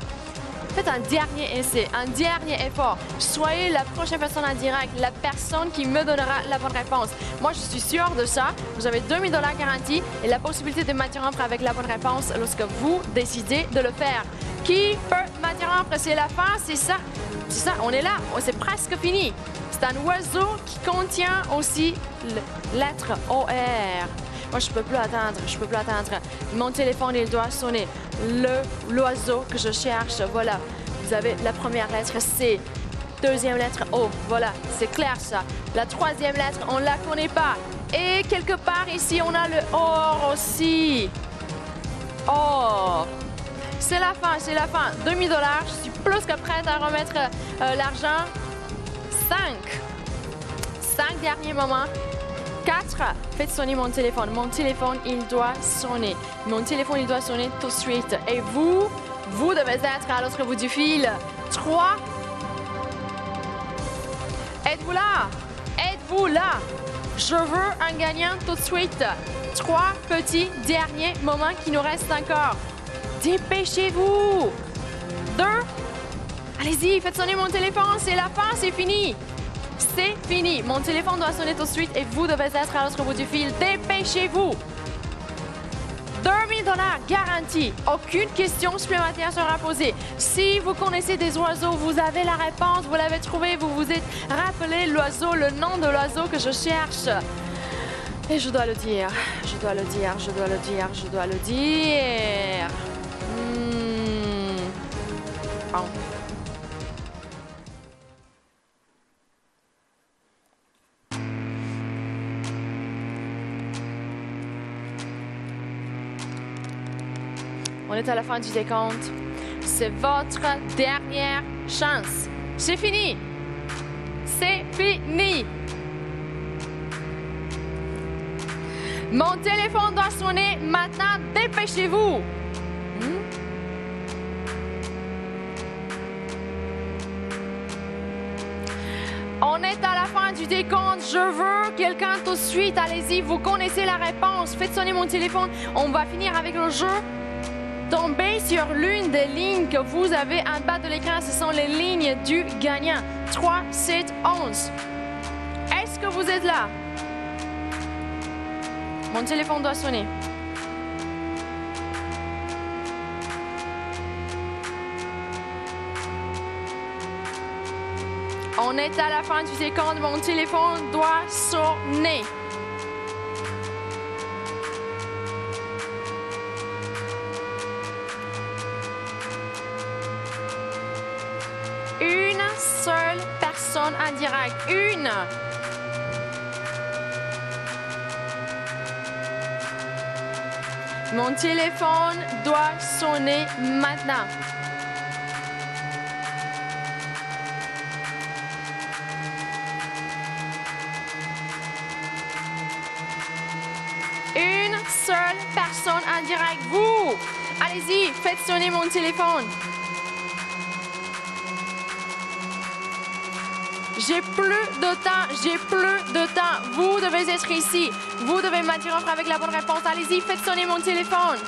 Faites un dernier essai, un dernier effort. Soyez la prochaine personne en direct, la personne qui me donnera la bonne réponse. Moi, je suis sûre de ça. Vous avez 2000 $ garantis et la possibilité de m'interrompre avec la bonne réponse lorsque vous décidez de le faire. Qui peut m'interrompre? C'est la fin, c'est ça. C'est ça, on est là. C'est presque fini. C'est un oiseau qui contient aussi la lettre OR. Moi, je peux plus attendre. Je peux plus attendre. Mon téléphone, il doit sonner. L'oiseau que je cherche, voilà. Vous avez la première lettre C. Deuxième lettre O. Voilà, c'est clair ça. La troisième lettre, on ne la connaît pas. Et quelque part ici, on a le or aussi. Or. C'est la fin, c'est la fin. 2000 $. Je suis plus que prête à remettre l'argent. 5 derniers moments. 4. Faites sonner mon téléphone. Mon téléphone, il doit sonner. Mon téléphone, il doit sonner tout de suite. Et vous devez être à l'autre bout du fil. 3. Êtes-vous là? Êtes-vous là? Je veux un gagnant tout de suite. 3 petits derniers moments qui nous restent encore. Dépêchez-vous. 2. Allez-y, faites sonner mon téléphone. C'est la fin, c'est fini. C'est fini. Mon téléphone doit sonner tout de suite et vous devez être à l'autre bout du fil. Dépêchez-vous. 2000 $ garantis. Aucune question supplémentaire sera posée. Si vous connaissez des oiseaux, vous avez la réponse, vous l'avez trouvé, vous vous êtes rappelé l'oiseau, le nom de l'oiseau que je cherche. Et je dois le dire. Je dois le dire. Je dois le dire. Je dois le dire. Bon. On est à la fin du décompte. C'est votre dernière chance. C'est fini. C'est fini. Mon téléphone doit sonner maintenant. Dépêchez-vous. On est à la fin du décompte. Je veux quelqu'un tout de suite. Allez-y, vous connaissez la réponse. Faites sonner mon téléphone. On va finir avec le jeu. Tombez sur l'une des lignes que vous avez en bas de l'écran. Ce sont les lignes du gagnant. 3, 7, 11. Est-ce que vous êtes là? Mon téléphone doit sonner. On est à la fin du décompte. Mon téléphone doit sonner. Une seule personne en direct. Une. Mon téléphone doit sonner maintenant. Une seule personne en direct. Vous. Allez-y, faites sonner mon téléphone. J'ai plus de temps. J'ai plus de temps. Vous devez être ici. Vous devez m'interrompre avec la bonne réponse. Allez-y, faites sonner mon téléphone.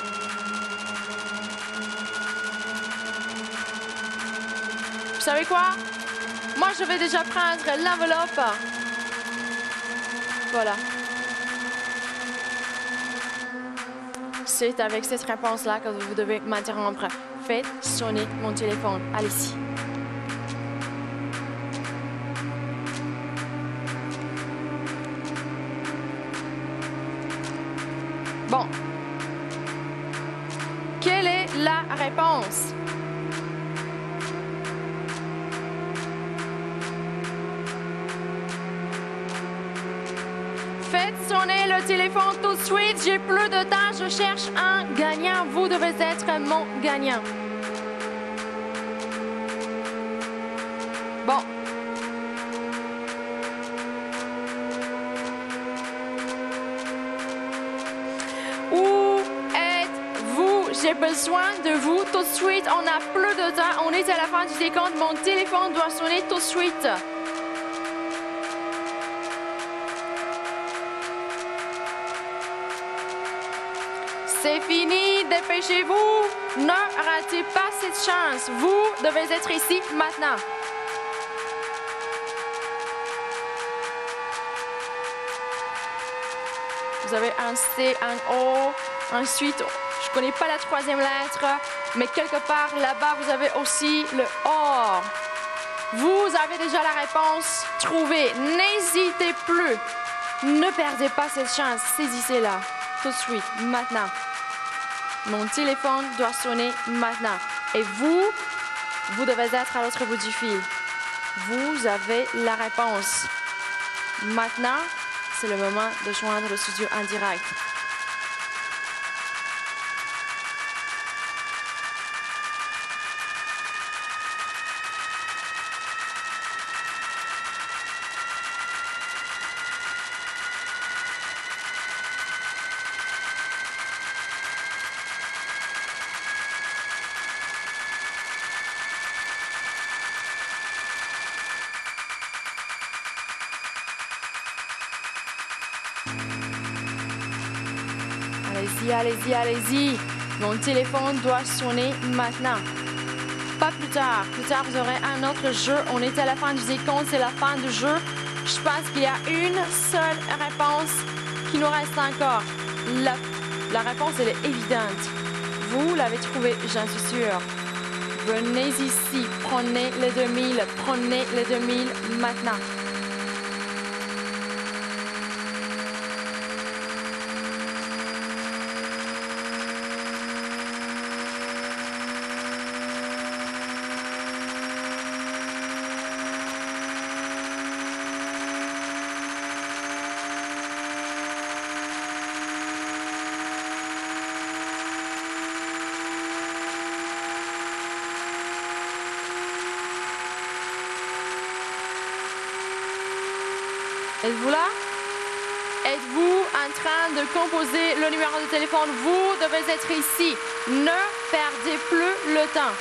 Vous savez quoi? Moi, je vais déjà prendre l'enveloppe. Voilà. C'est avec cette réponse-là que vous devez m'interrompre. Faites sonner mon téléphone. Allez-y. Bon. Quelle est la réponse? Faites sonner le téléphone tout de suite. J'ai plus de temps. Je cherche un gagnant. Vous devez être mon gagnant. Bon. Où êtes-vous? J'ai besoin de vous tout de suite. On n'a plus de temps. On est à la fin du décompte. Mon téléphone doit sonner tout de suite. C'est fini, dépêchez-vous. Ne ratez pas cette chance. Vous devez être ici maintenant. Vous avez un C, un O. Ensuite, je ne connais pas la troisième lettre, mais quelque part là-bas, vous avez aussi le OR. Vous avez déjà la réponse trouvée. N'hésitez plus. Ne perdez pas cette chance. Saisissez-la tout de suite, maintenant. Mon téléphone doit sonner maintenant. Et vous devez être à l'autre bout du fil. Vous avez la réponse. Maintenant, c'est le moment de joindre le studio en direct. Allez-y, allez-y, allez-y. Mon téléphone doit sonner maintenant. Pas plus tard. Plus tard, vous aurez un autre jeu. On est à la fin du décompte, c'est la fin du jeu. Je pense qu'il y a une seule réponse qui nous reste encore. La réponse, elle est évidente. Vous l'avez trouvée, j'en suis sûre. Venez ici, prenez les 2000, prenez les 2000 maintenant. Êtes-vous là? Êtes-vous en train de composer le numéro de téléphone? Vous devez être ici. Ne perdez plus le temps.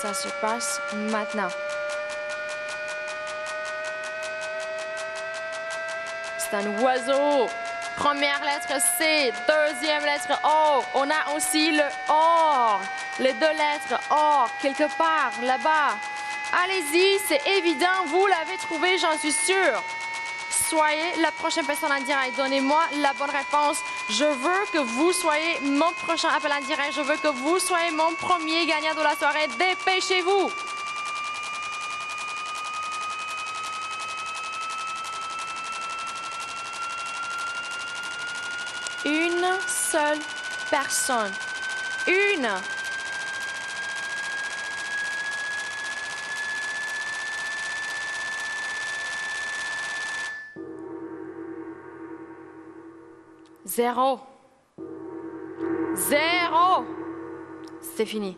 Ça se passe maintenant. C'est un oiseau. Première lettre C, deuxième lettre O. On a aussi le OR. Les deux lettres OR, quelque part, là-bas. Allez-y, c'est évident, vous l'avez trouvé, j'en suis sûre. Soyez la prochaine personne en direct. Donnez-moi la bonne réponse. Je veux que vous soyez mon prochain appel en direct. Je veux que vous soyez mon premier gagnant de la soirée. Dépêchez-vous. Une seule personne. Une. Zéro. Zéro. C'est fini.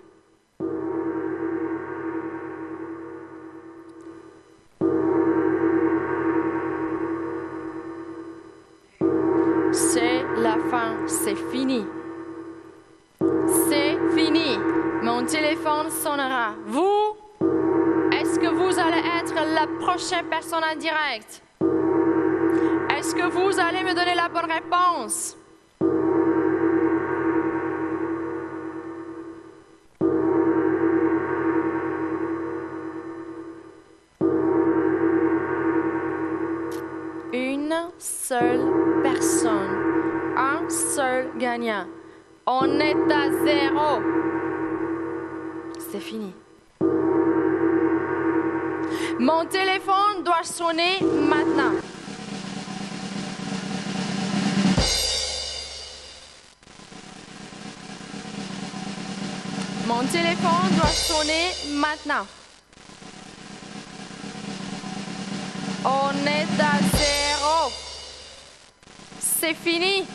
C'est la fin. C'est fini. C'est fini. téléphone sonnera. Vous, est-ce que vous allez être la prochaine personne en direct? Est-ce que vous allez me donner la bonne réponse? Une seule personne, un seul gagnant. On est à 0. C'est fini. Mon téléphone doit sonner maintenant. Mon téléphone doit sonner maintenant. On est à 0. C'est fini.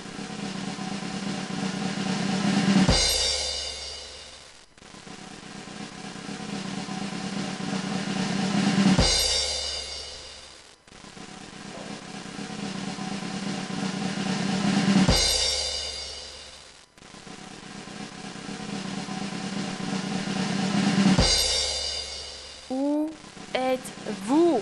Où êtes-vous?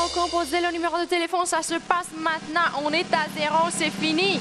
Recomposez le numéro de téléphone, ça se passe maintenant. On est à 0, c'est fini.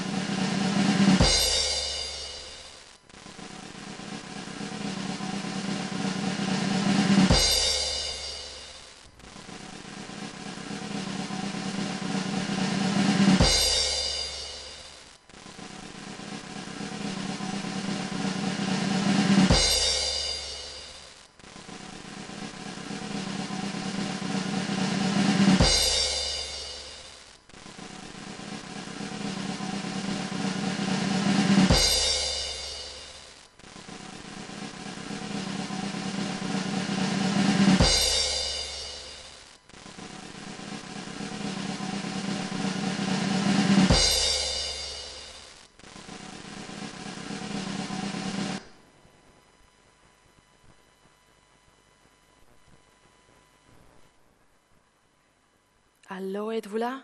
Allô, êtes-vous là?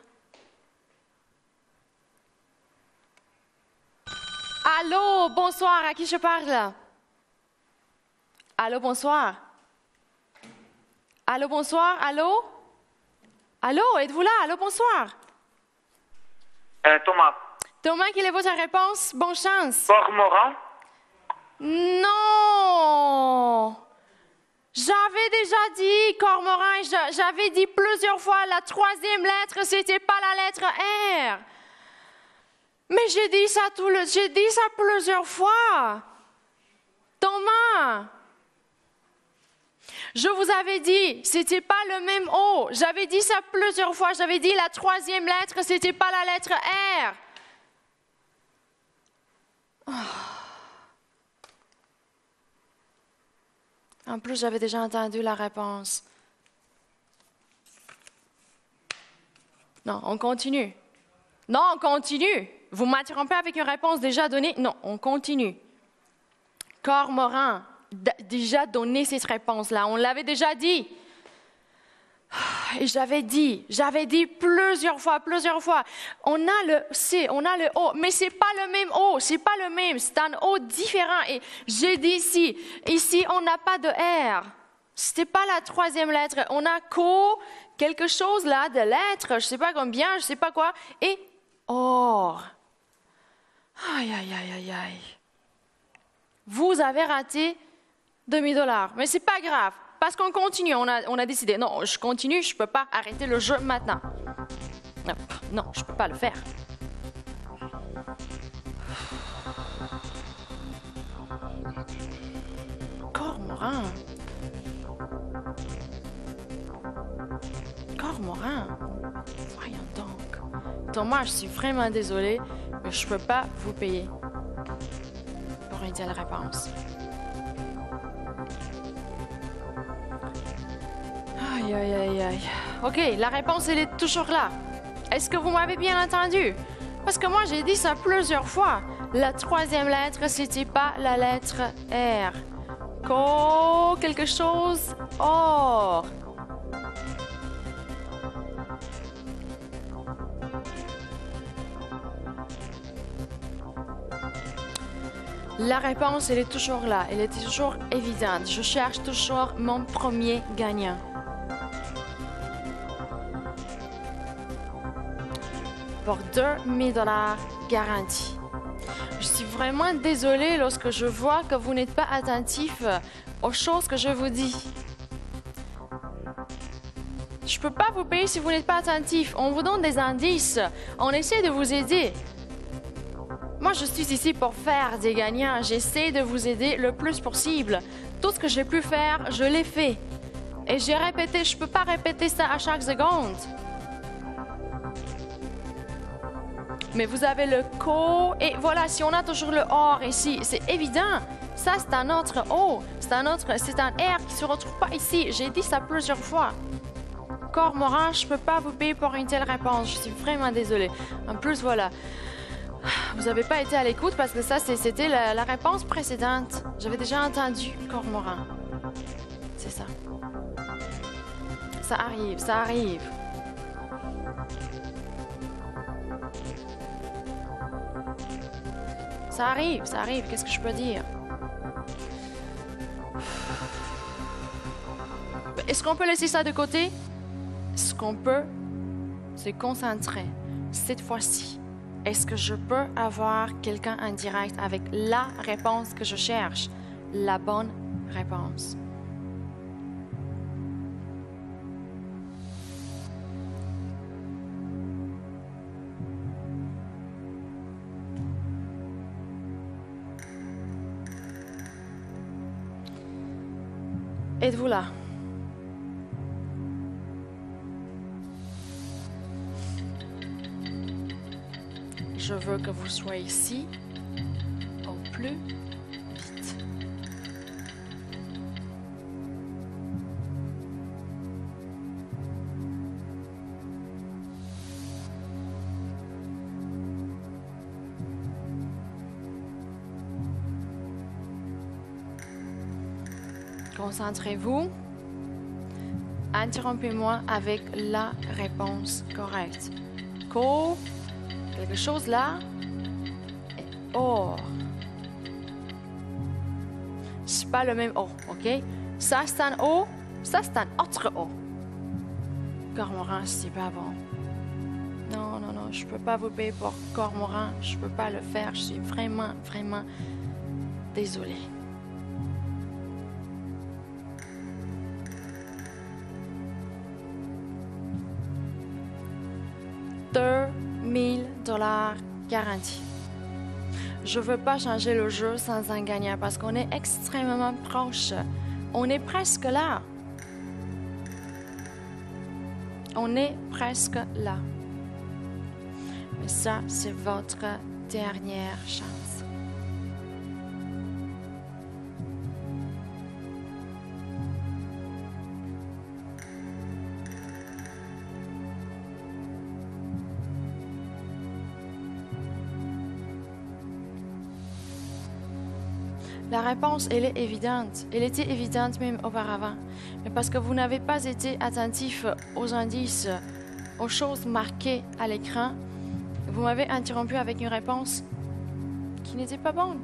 Allô, bonsoir, à qui je parle? Allô, bonsoir. Allô, bonsoir, allô? Allô, êtes-vous là? Allô, bonsoir. Thomas. Thomas, quelle est votre réponse? Bonne chance. Cormoran. Non! J'avais déjà dit, Cormoran, j'avais dit plusieurs fois, la troisième lettre, c'était pas la lettre R. Mais j'ai dit ça plusieurs fois. Thomas, je vous avais dit, c'était pas le même O. J'avais dit ça plusieurs fois. J'avais dit la troisième lettre, c'était pas la lettre R. Oh. En plus, j'avais déjà entendu la réponse. Non, on continue. Non, on continue. Vous m'interrompez avec une réponse déjà donnée? Non, on continue. Cormoran, déjà donné cette réponse-là. On l'avait déjà dit. Et j'avais dit plusieurs fois. On a le C, on a le O, mais c'est pas le même O, c'est pas le même, c'est un O différent. Et j'ai dit ici on n'a pas de R. C'était pas la troisième lettre. On a quelque chose là de lettres, je sais pas combien, je sais pas quoi, et or. Aïe. Vous avez raté $2,000, mais c'est pas grave. Parce qu'on continue, on a décidé. Non, je continue, je ne peux pas arrêter le jeu maintenant. Non, je ne peux pas le faire. Cormoran. Voyons donc. Thomas, je suis vraiment désolée, mais je ne peux pas vous payer pour une telle réponse. Aïe. OK, la réponse, elle est toujours là. Est-ce que vous m'avez bien entendu? Parce que moi, j'ai dit ça plusieurs fois. La troisième lettre, c'était pas la lettre R. Quelque chose, or. La réponse, elle est toujours là. Elle est toujours évidente. Je cherche toujours mon premier gagnant. Pour 2000 $ garantis. Je suis vraiment désolée lorsque je vois que vous n'êtes pas attentif aux choses que je vous dis. Je ne peux pas vous payer si vous n'êtes pas attentif. On vous donne des indices. On essaie de vous aider. Moi, je suis ici pour faire des gagnants. J'essaie de vous aider le plus possible. Tout ce que j'ai pu faire, je l'ai fait. Et j'ai répété. Je ne peux pas répéter ça à chaque seconde. Mais vous avez le co et voilà, si on a toujours le or ici, c'est évident. Ça, c'est un autre O. C'est un R qui ne se retrouve pas ici. J'ai dit ça plusieurs fois. Cormoran, je ne peux pas vous payer pour une telle réponse. Je suis vraiment désolée. En plus, voilà. Vous n'avez pas été à l'écoute parce que ça, c'était la réponse précédente. J'avais déjà entendu Cormoran. C'est ça. Ça arrive, ça arrive. Ça arrive. Qu'est-ce que je peux dire? Est-ce qu'on peut laisser ça de côté? Ce qu'on peut se concentrer. Cette fois-ci, est-ce que je peux avoir quelqu'un en direct avec la réponse que je cherche? La bonne réponse. Êtes-vous là? Je veux que vous soyez ici au plus vite. Concentrez-vous. Interrompez-moi avec la réponse correcte. Co, quelque chose là, et or. C'est pas le même O, ok? Ça, c'est un O, ça, c'est un autre O. Cormoran, c'est pas bon. Non, je peux pas vous payer pour Cormoran. Je peux pas le faire. Je suis vraiment désolée. $1000 garantis. Je veux pas changer le jeu sans un gagnant parce qu'on est extrêmement proche. On est presque là. On est presque là. Mais ça, c'est votre dernière chance. La réponse, elle est évidente. Elle était évidente même auparavant. Mais parce que vous n'avez pas été attentif aux indices, aux choses marquées à l'écran, vous m'avez interrompu avec une réponse qui n'était pas bonne.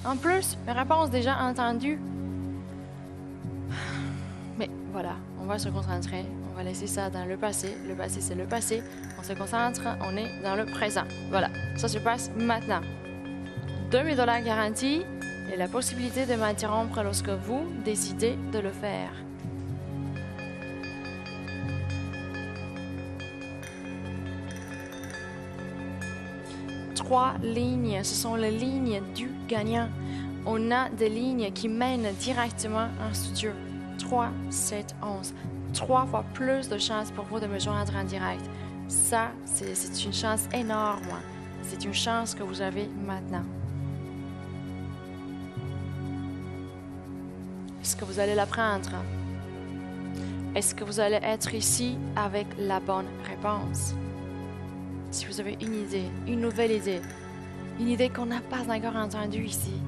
En plus, mes réponses déjà entendues. Mais voilà, on va se concentrer. On va laisser ça dans le passé. Le passé, c'est le passé. On se concentre, on est dans le présent. Voilà, ça se passe maintenant. $2000 garantis. Et la possibilité de m'interrompre lorsque vous décidez de le faire. Trois lignes, ce sont les lignes du gagnant. On a des lignes qui mènent directement en studio. 3, 7, 11. 3 fois plus de chances pour vous de me joindre en direct. Ça, c'est une chance énorme. C'est une chance que vous avez maintenant. Est-ce que vous allez la prendre? Est-ce que vous allez être ici avec la bonne réponse? Si vous avez une idée, une nouvelle idée, une idée qu'on n'a pas encore entendue ici,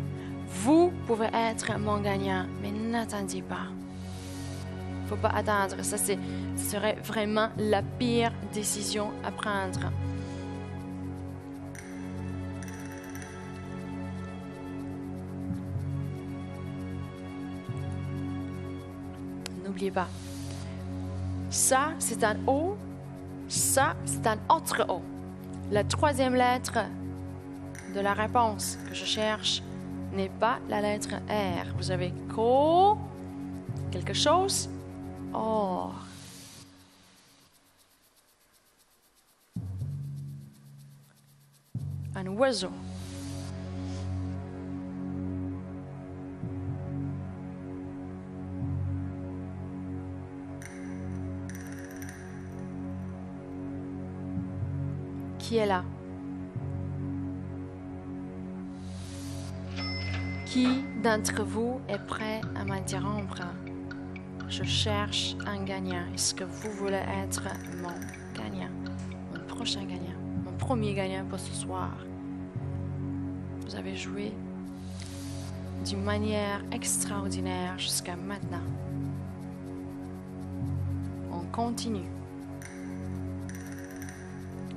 vous pouvez être mon gagnant, mais n'attendez pas. Il ne faut pas attendre. Ça, ce serait vraiment la pire décision à prendre. N'oubliez pas. Ça, c'est un O. Ça, c'est un autre O. La troisième lettre de la réponse que je cherche n'est pas la lettre R. Vous avez co, quelque chose, or. Un oiseau. Qui est là? Qui d'entre vous est prêt à m'interrompre? Je cherche un gagnant. Est-ce que vous voulez être mon gagnant? Mon prochain gagnant? Mon premier gagnant pour ce soir? Vous avez joué d'une manière extraordinaire jusqu'à maintenant. On continue.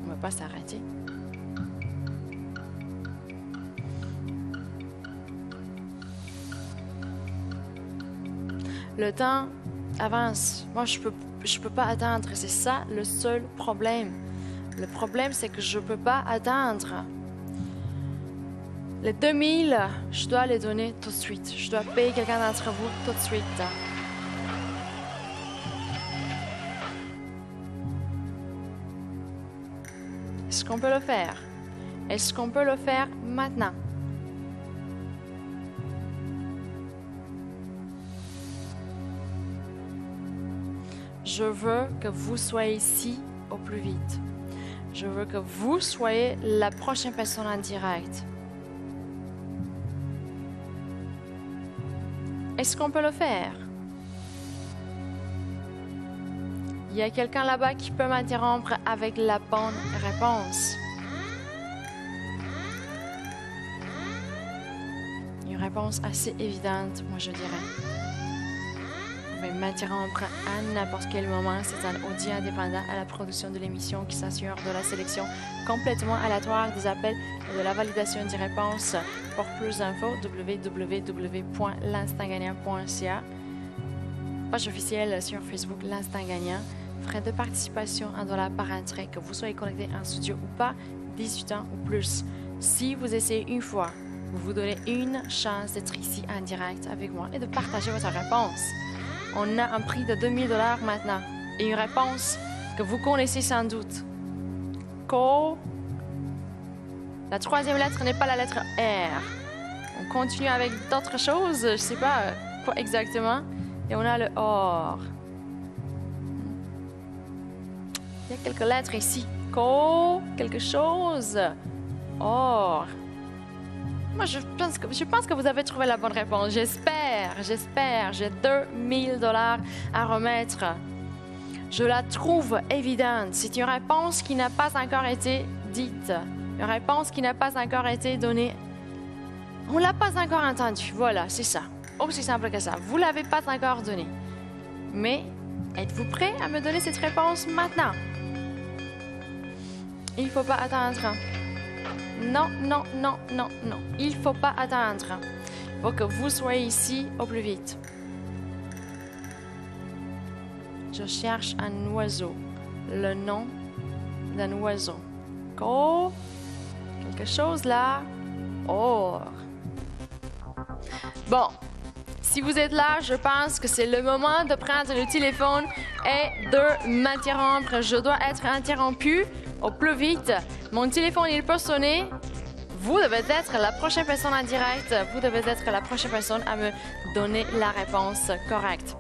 On ne va pas s'arrêter. Le temps avance. Moi, je peux pas attendre. C'est ça le seul problème. Le problème, c'est que je peux pas attendre. Les 2000, je dois les donner tout de suite. Je dois payer quelqu'un d'entre vous tout de suite. Est-ce qu'on peut le faire? Est-ce qu'on peut le faire maintenant? Je veux que vous soyez ici au plus vite. Je veux que vous soyez la prochaine personne en direct. Est-ce qu'on peut le faire? Il y a quelqu'un là-bas qui peut m'interrompre avec la bonne réponse. Une réponse assez évidente, moi je dirais. Vous pouvez m'interrompre à n'importe quel moment. C'est un audit indépendant à la production de l'émission qui s'assure de la sélection complètement aléatoire des appels et de la validation des réponses. Pour plus d'infos, www.l'instantgagnant.ca. Page officielle sur Facebook, l'Instant Gagnant. Frais de participation $1 par entrée, que vous soyez connecté en studio ou pas, 18 ans ou plus. Si vous essayez une fois, vous vous donnez une chance d'être ici en direct avec moi et de partager votre réponse. On a un prix de $2000 maintenant et une réponse que vous connaissez sans doute. Co. La troisième lettre n'est pas la lettre R. On continue avec d'autres choses, je ne sais pas quoi exactement. Et on a le or. Il y a quelques lettres ici. Co, quelque chose. Or. Moi, je pense que vous avez trouvé la bonne réponse. J'espère. J'ai $2000 à remettre. Je la trouve évidente. C'est une réponse qui n'a pas encore été dite. Une réponse qui n'a pas encore été donnée. On ne l'a pas encore entendue. Voilà, c'est ça. Aussi simple que ça. Vous ne l'avez pas encore donnée. Mais êtes-vous prêt à me donner cette réponse maintenant? Il ne faut pas attendre. Non. Il ne faut pas attendre. Il faut que vous soyez ici au plus vite. Je cherche un oiseau. Le nom d'un oiseau. Oh, quelque chose là. Or. Bon. Si vous êtes là, je pense que c'est le moment de prendre le téléphone et de m'interrompre. Je dois être interrompu au plus vite. Mon téléphone, il peut sonner. Vous devez être la prochaine personne en direct. Vous devez être la prochaine personne à me donner la réponse correcte.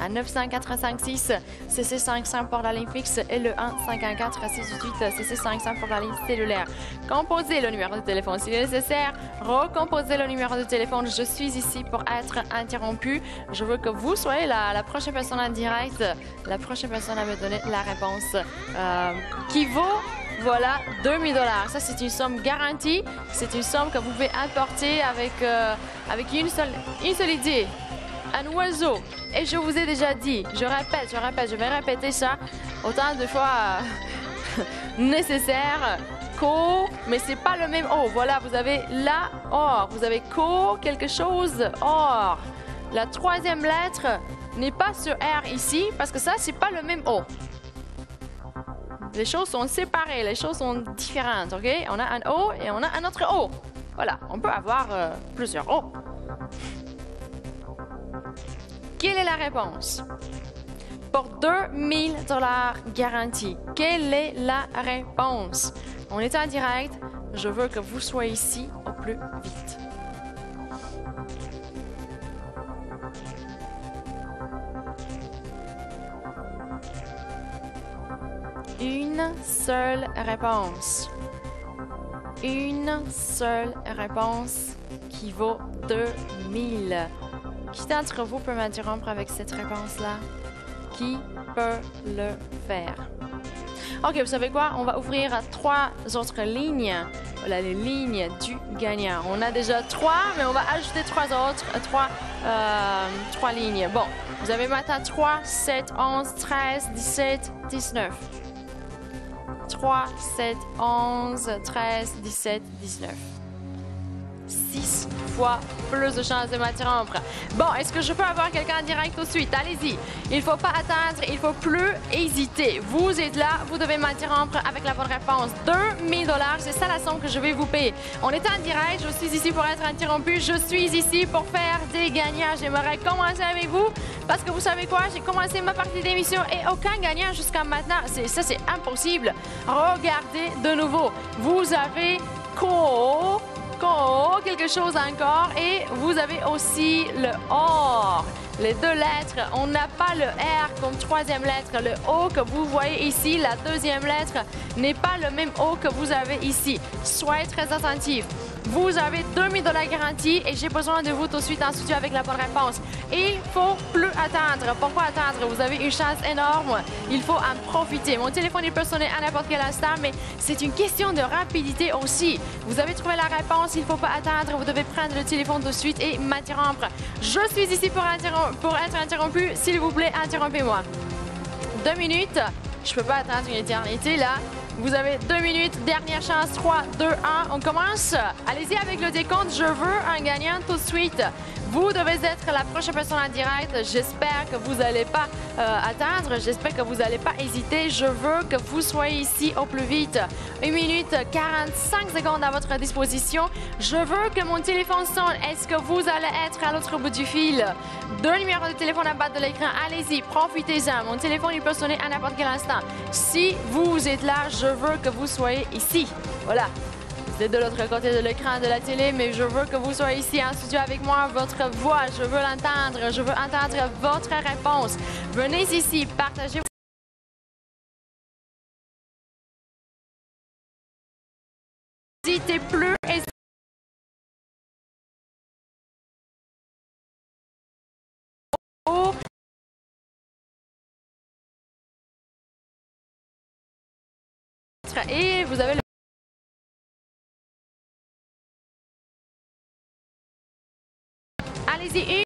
À 900-456 CC500 pour la ligne fixe et le 1-514-618 CC500 pour la ligne cellulaire. Composez le numéro de téléphone si nécessaire. Recomposez le numéro de téléphone. Je suis ici pour être interrompu. Je veux que vous soyez la prochaine personne en direct, la prochaine personne à me donner la réponse qui vaut, voilà, $2000. Ça, c'est une somme garantie. C'est une somme que vous pouvez apporter avec une seule idée. Un oiseau. Et je vous ai déjà dit, je répète, je vais répéter ça autant de fois nécessaire. Co, mais c'est pas le même O. Voilà, vous avez la or. Vous avez co, quelque chose, or. La troisième lettre n'est pas sur R ici parce que ça, c'est pas le même O. Les choses sont séparées, les choses sont différentes, ok? On a un O et on a un autre O. Voilà, on peut avoir plusieurs O. Quelle est la réponse? Pour 2000 $ garantis, quelle est la réponse? On est en direct, je veux que vous soyez ici au plus vite. Une seule réponse. Une seule réponse qui vaut 2000. Qui d'entre vous peut m'interrompre avec cette réponse-là? Qui peut le faire? Ok, vous savez quoi? On va ouvrir 3 autres lignes. Voilà les lignes du gagnant. On a déjà 3, mais on va ajouter 3 autres. 3 lignes. Bon, vous avez maintenant 3, 7, 11, 13, 17, 19. 3, 7, 11, 13, 17, 19. 6 fois plus de chances de m'interrompre. Bon, est-ce que je peux avoir quelqu'un en direct tout de suite? Allez-y. Il ne faut pas attendre, il ne faut plus hésiter. Vous êtes là, vous devez m'interrompre avec la bonne réponse. 2000 $, c'est ça la somme que je vais vous payer. On est en direct, je suis ici pour être interrompu, je suis ici pour faire des gagnants. J'aimerais commencer avec vous parce que vous savez quoi? J'ai commencé ma partie d'émission et aucun gagnant jusqu'à maintenant. Ça, c'est impossible. Regardez de nouveau. Vous avez quelque chose encore et vous avez aussi le OR. Les 2 lettres, on n'a pas le R comme 3e lettre. Le O que vous voyez ici, la 2e lettre, n'est pas le même O que vous avez ici. Soyez très attentifs. Vous avez 2000 $ garantis et j'ai besoin de vous tout de suite en studio avec la bonne réponse. Il ne faut plus attendre. Pourquoi attendre? Vous avez une chance énorme. Il faut en profiter. Mon téléphone peut sonner à n'importe quel instant, mais c'est une question de rapidité aussi. Vous avez trouvé la réponse, il ne faut pas attendre. Vous devez prendre le téléphone tout de suite et m'interrompre. Je suis ici pour être interrompu. S'il vous plaît, interrompez-moi. 2 minutes. Je ne peux pas attendre une éternité là. Vous avez 2 minutes, dernière chance, 3, 2, 1, on commence. Allez-y avec le décompte, je veux un gagnant tout de suite. Vous devez être la prochaine personne en direct. J'espère que vous n'allez pas attendre, j'espère que vous n'allez pas hésiter. Je veux que vous soyez ici au plus vite. 1 minute, 45 secondes à votre disposition. Je veux que mon téléphone sonne. Est-ce que vous allez être à l'autre bout du fil? 2 numéros de téléphone à bas de l'écran. Allez-y, profitez-en. Mon téléphone, il peut sonner à n'importe quel instant. Si vous êtes là, je veux que vous soyez ici. Voilà. Vous êtes de l'autre côté de l'écran de la télé, mais je veux que vous soyez ici en studio avec moi. Votre voix, je veux l'entendre. Je veux entendre votre réponse. Venez ici, partagez. N'hésitez plus. Et vous avez le... Allez-y,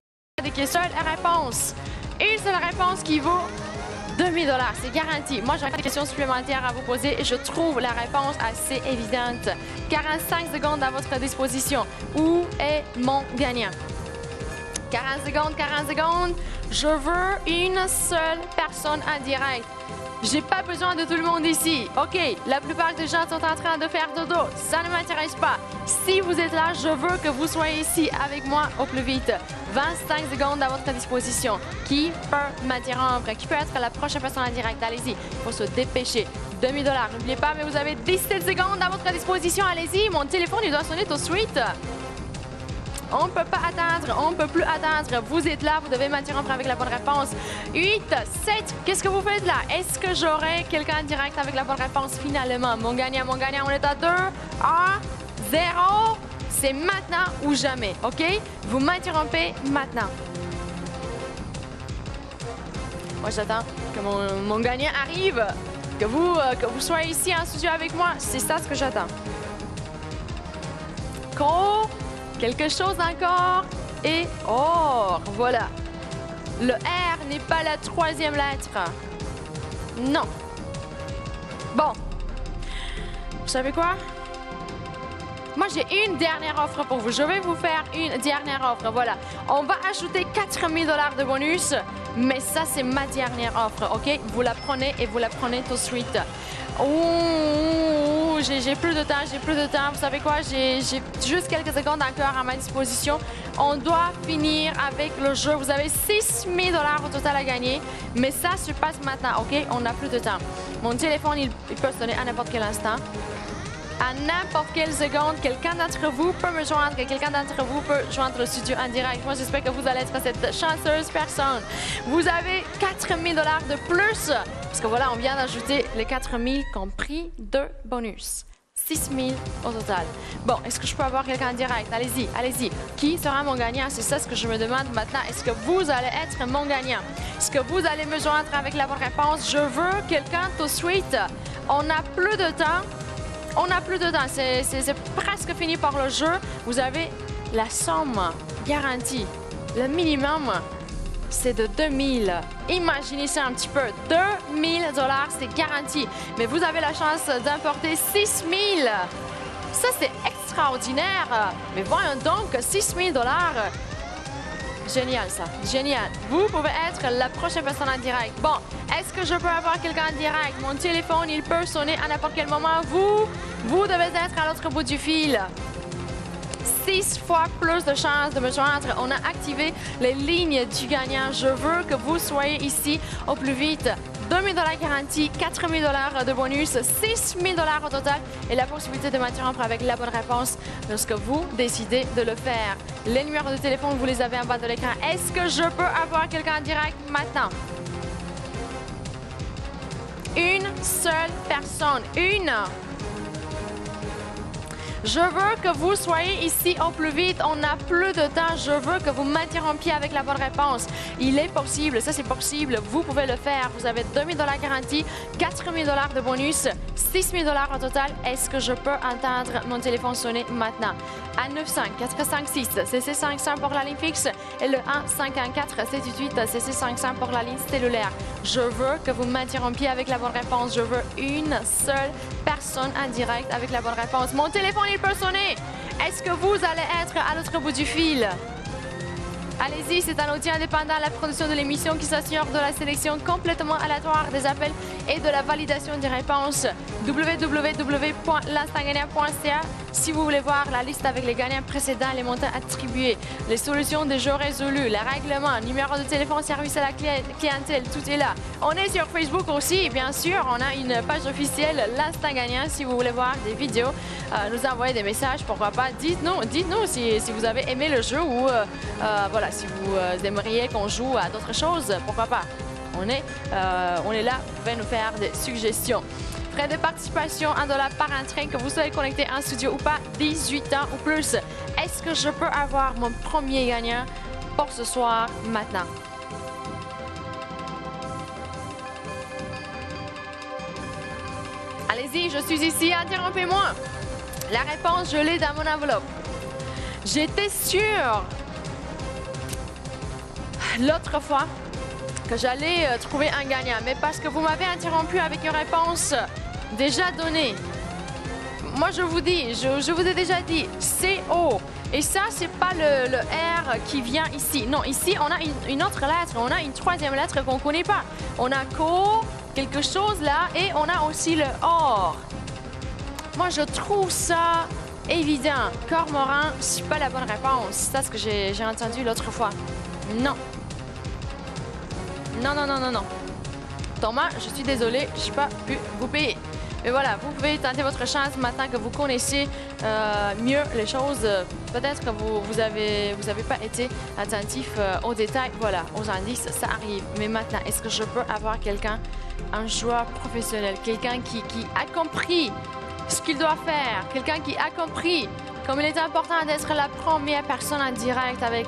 une seule réponse. Une seule réponse qui vaut 2000 $. C'est garanti. Moi, j'ai des questions supplémentaires à vous poser et je trouve la réponse assez évidente. 45 secondes à votre disposition. Où est mon gagnant? 40 secondes, 40 secondes. Je veux une seule personne en direct. J'ai pas besoin de tout le monde ici. OK, la plupart des gens sont en train de faire dodo. Ça ne m'intéresse pas. Si vous êtes là, je veux que vous soyez ici avec moi au plus vite. 25 secondes à votre disposition. Qui peut m'interrompre? Qui peut être la prochaine personne en direct? Allez-y, il faut se dépêcher. 2000 $. N'oubliez pas, mais vous avez 17 secondes à votre disposition. Allez-y, mon téléphone, il doit sonner tout de suite. On ne peut pas attendre, on ne peut plus attendre. Vous êtes là, vous devez m'interrompre avec la bonne réponse. 8, 7, qu'est-ce que vous faites là? Est-ce que j'aurai quelqu'un en direct avec la bonne réponse finalement? Mon gagnant, on est à 2, 1, 0. C'est maintenant ou jamais, OK? Vous m'interrompez maintenant. Moi, j'attends que mon gagnant arrive, que vous soyez ici en studio avec moi. C'est ça ce que j'attends. Quelque chose encore et or. Voilà. Le R n'est pas la 3e lettre. Non. Bon. Vous savez quoi? Moi, j'ai une dernière offre pour vous. Je vais vous faire une dernière offre. Voilà. On va ajouter 4 000 $ de bonus. Mais ça, c'est ma dernière offre, OK? Vous la prenez et vous la prenez tout de suite. Ouh, j'ai plus de temps, j'ai plus de temps. Vous savez quoi? J'ai juste quelques secondes encore à ma disposition. On doit finir avec le jeu. Vous avez 6 000 $ au total à gagner. Mais ça se passe maintenant, OK? On n'a plus de temps. Mon téléphone, il peut sonner à n'importe quel instant. À n'importe quelle seconde, quelqu'un d'entre vous peut me joindre, quelqu'un d'entre vous peut joindre le studio en direct. Moi, j'espère que vous allez être cette chanceuse personne. Vous avez 4 000 $ de plus, parce que voilà, on vient d'ajouter les 4 000 compris de bonus. 6 000 au total. Bon, est-ce que je peux avoir quelqu'un en direct? Allez-y, allez-y. Qui sera mon gagnant? C'est ça ce que je me demande maintenant. Est-ce que vous allez être mon gagnant? Est-ce que vous allez me joindre avec la bonne réponse? Je veux quelqu'un tout de suite. On n'a plus de temps. On n'a plus de temps, c'est presque fini par le jeu. Vous avez la somme garantie. Le minimum, c'est de 2 000. Imaginez ça un petit peu. 2 000 $, c'est garanti. Mais vous avez la chance d'emporter 6 000. Ça, c'est extraordinaire. Mais voyons donc, 6 000 $. Génial, ça. Génial. Vous pouvez être la prochaine personne en direct. Bon, est-ce que je peux avoir quelqu'un en direct? Mon téléphone, il peut sonner à n'importe quel moment. Vous devez être à l'autre bout du fil. 6 fois plus de chances de me joindre. On a activé les lignes du gagnant. Je veux que vous soyez ici au plus vite. 2 000 $ garantis, 4 000 $ de bonus, 6 000 $ au total et la possibilité de m'interrompre avec la bonne réponse lorsque vous décidez de le faire. Les numéros de téléphone, vous les avez en bas de l'écran. Est-ce que je peux avoir quelqu'un en direct maintenant? Une seule personne. Une. Je veux que vous soyez ici au plus vite. On n'a plus de temps. Je veux que vous m'interrompiez avec la bonne réponse. Il est possible. Ça, c'est possible. Vous pouvez le faire. Vous avez 2 000 $ garantis, 4 000 $ de bonus, 6 000 $ au total. Est-ce que je peux entendre mon téléphone sonner maintenant? 1-900-456 CC500 pour la ligne fixe et le 1-514-788 CC500 pour la ligne cellulaire. Je veux que vous m'interrompiez avec la bonne réponse. Je veux une seule personne en direct avec la bonne réponse. Mon téléphone, il peut sonner. Est-ce que vous allez être à l'autre bout du fil? Allez-y, c'est un outil indépendant à la production de l'émission qui s'assure de la sélection complètement aléatoire des appels et de la validation des réponses. www.l'instantgagnant.ca si vous voulez voir la liste avec les gagnants précédents, les montants attribués, les solutions de jeux résolus, les règlements, numéro de téléphone, service à la clientèle, tout est là. On est sur Facebook aussi, bien sûr, on a une page officielle, l'Instant Gagnant, si vous voulez voir des vidéos, nous envoyer des messages, pourquoi pas. Dites-nous si vous avez aimé le jeu ou voilà, si vous aimeriez qu'on joue à d'autres choses, pourquoi pas. On est là, vous pouvez nous faire des suggestions. Frais de participation, $1 par entrée, que vous soyez connecté en studio ou pas, 18 ans ou plus. Est-ce que je peux avoir mon premier gagnant pour ce soir maintenant? Allez-y, je suis ici, interrompez-moi. La réponse, je l'ai dans mon enveloppe. J'étais sûre l'autre fois que j'allais trouver un gagnant, mais parce que vous m'avez interrompu avec une réponse déjà donnée. Moi, je vous dis, je vous ai déjà dit, CO. Et ça, c'est pas le R qui vient ici. Non, ici, on a une autre lettre. On a une troisième lettre qu'on connaît pas. On a co, quelque chose là, et on a aussi le OR. Moi, je trouve ça évident. Cormoran, c'est pas la bonne réponse. C'est ça ce que j'ai entendu l'autre fois. Non. Non, non, non, non, non. Thomas, je suis désolée, je n'ai pas pu vous payer. Mais voilà, vous pouvez tenter votre chance maintenant que vous connaissez mieux les choses. Peut-être que vous avez pas été attentif aux détails. Voilà, aux indices, ça arrive. Mais maintenant, est-ce que je peux avoir quelqu'un, un joueur professionnel, quelqu'un qui a compris ce qu'il doit faire, quelqu'un qui a compris comme il est important d'être la première personne en direct avec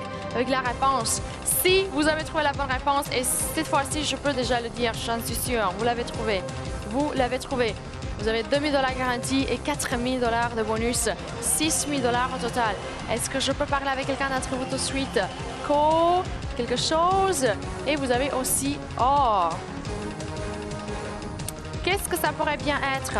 la réponse. Si vous avez trouvé la bonne réponse, et cette fois-ci, je peux déjà le dire, j'en suis sûre, vous l'avez trouvé. Vous l'avez trouvé. Vous avez 2 000 $ garantis et 4 000 $ de bonus, 6 000 $ au total. Est-ce que je peux parler avec quelqu'un d'entre vous tout de suite? Co, quelque chose. Et vous avez aussi or. Qu'est-ce que ça pourrait bien être?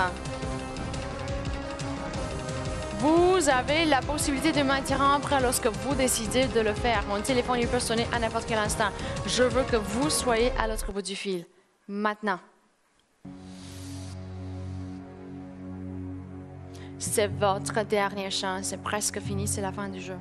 Vous avez la possibilité de m'interrompre lorsque vous décidez de le faire. Mon téléphone, il peut sonner à n'importe quel instant. Je veux que vous soyez à l'autre bout du fil. Maintenant. C'est votre dernière chance. C'est presque fini. C'est la fin du jeu.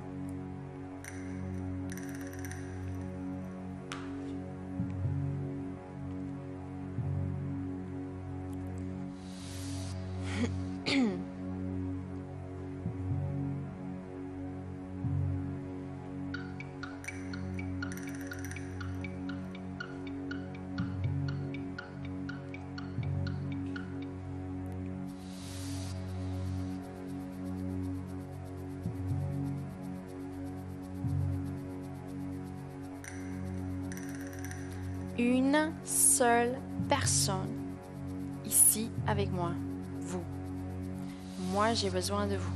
Une seule personne ici avec moi, vous. Moi, j'ai besoin de vous.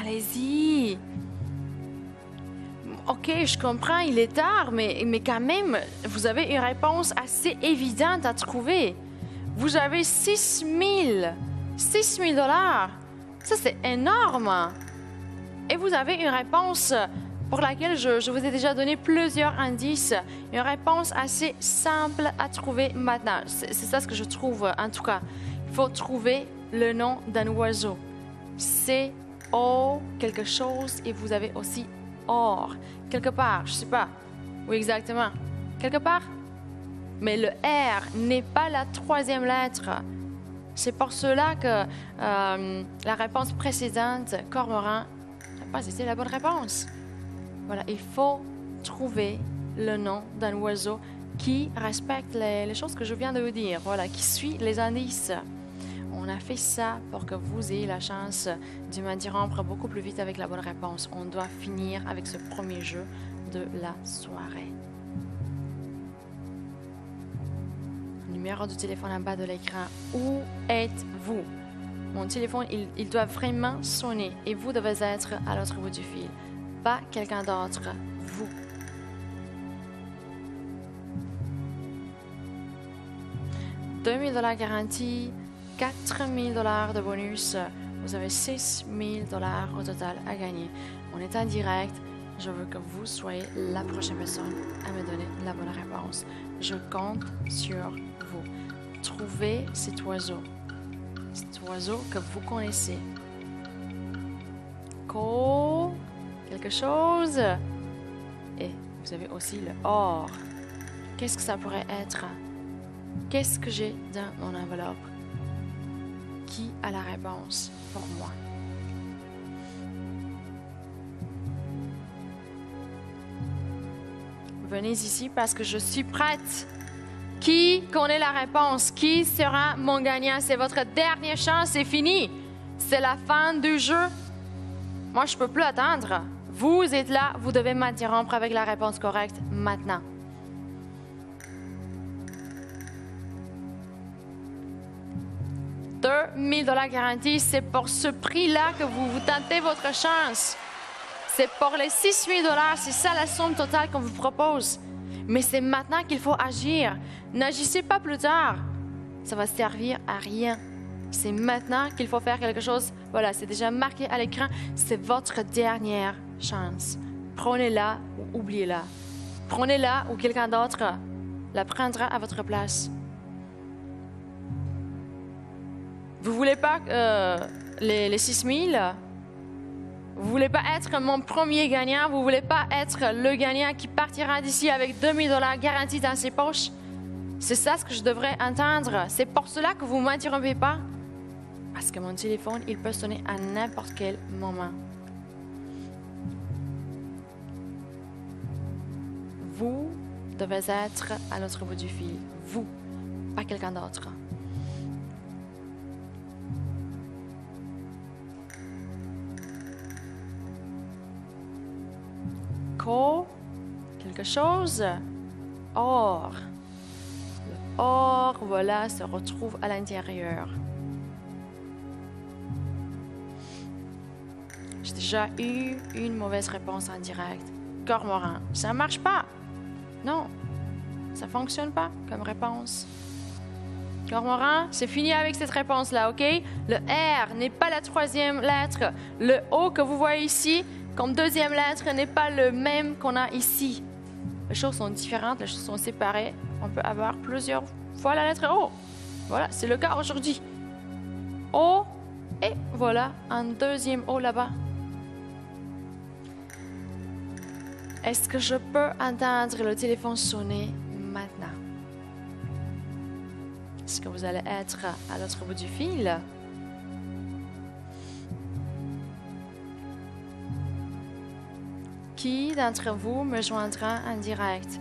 Allez-y. OK, je comprends, il est tard, mais quand même, vous avez une réponse assez évidente à trouver. Vous avez 6 000 $. Ça, c'est énorme. Et vous avez une réponse pour laquelle je vous ai déjà donné plusieurs indices. Une réponse assez simple à trouver maintenant. C'est ça ce que je trouve, en tout cas. Il faut trouver le nom d'un oiseau. C'est O quelque chose et vous avez aussi or. Quelque part, je ne sais pas où exactement. Quelque part. Mais le R n'est pas la troisième lettre. C'est pour cela que la réponse précédente, cormoran, n'a pas été la bonne réponse. Voilà, il faut trouver le nom d'un oiseau qui respecte les choses que je viens de vous dire. Voilà, qui suit les indices. On a fait ça pour que vous ayez la chance de m'interrompre beaucoup plus vite avec la bonne réponse. On doit finir avec ce premier jeu de la soirée. Numéro de téléphone en bas de l'écran. Où êtes-vous? Mon téléphone, il doit vraiment sonner et vous devez être à l'autre bout du fil. Pas quelqu'un d'autre, vous. « 2 000 $ garantis. 4 000 $ de bonus, vous avez 6 000 $ au total à gagner. On est en direct, je veux que vous soyez la prochaine personne à me donner la bonne réponse. Je compte sur vous. Trouvez cet oiseau que vous connaissez. Co, quelque chose. Et vous avez aussi le or. Qu'est-ce que ça pourrait être? Qu'est-ce que j'ai dans mon enveloppe? Qui a la réponse pour moi? Venez ici parce que je suis prête. Qui connaît la réponse? Qui sera mon gagnant? C'est votre dernière chance, c'est fini. C'est la fin du jeu. Moi, je ne peux plus attendre. Vous êtes là, vous devez m'interrompre avec la réponse correcte maintenant. $2 000 garantis, c'est pour ce prix-là que vous tentez votre chance. C'est pour les 6 000 $, c'est ça la somme totale qu'on vous propose. Mais c'est maintenant qu'il faut agir. N'agissez pas plus tard. Ça va servir à rien. C'est maintenant qu'il faut faire quelque chose. Voilà, c'est déjà marqué à l'écran. C'est votre dernière chance. Prenez-la ou oubliez-la. Prenez-la ou quelqu'un d'autre la prendra à votre place. Vous voulez pas les 6 000? Vous voulez pas être mon premier gagnant? Vous voulez pas être le gagnant qui partira d'ici avec 2 000 $ garantis dans ses poches? C'est ça ce que je devrais entendre. C'est pour cela que vous ne m'interrompez pas. Parce que mon téléphone, il peut sonner à n'importe quel moment. Vous devez être à l'autre bout du fil. Vous, pas quelqu'un d'autre. Co, quelque chose. Or. Le or, voilà, se retrouve à l'intérieur. J'ai déjà eu une mauvaise réponse en direct. Cormoran, ça marche pas. Non, ça fonctionne pas comme réponse. Cormoran, c'est fini avec cette réponse-là, OK? Le R n'est pas la troisième lettre. Le O que vous voyez ici, comme deuxième lettre, n'est pas le même qu'on a ici. Les choses sont différentes, les choses sont séparées. On peut avoir plusieurs fois la lettre O. Voilà, c'est le cas aujourd'hui. O, et voilà, un deuxième O là-bas. Est-ce que je peux entendre le téléphone sonner maintenant? Est-ce que vous allez être à l'autre bout du fil? Qui d'entre vous me joindra en direct?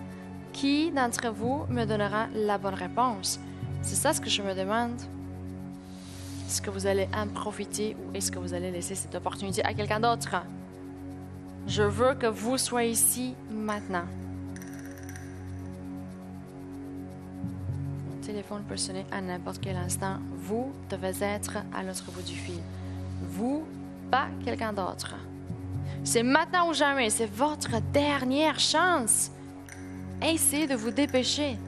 Qui d'entre vous me donnera la bonne réponse? C'est ça ce que je me demande. Est-ce que vous allez en profiter ou est-ce que vous allez laisser cette opportunité à quelqu'un d'autre? Je veux que vous soyez ici maintenant. Mon téléphone peut sonner à n'importe quel instant. Vous devez être à l'autre bout du fil. Vous, pas quelqu'un d'autre. C'est maintenant ou jamais. C'est votre dernière chance. Essayez de vous dépêcher.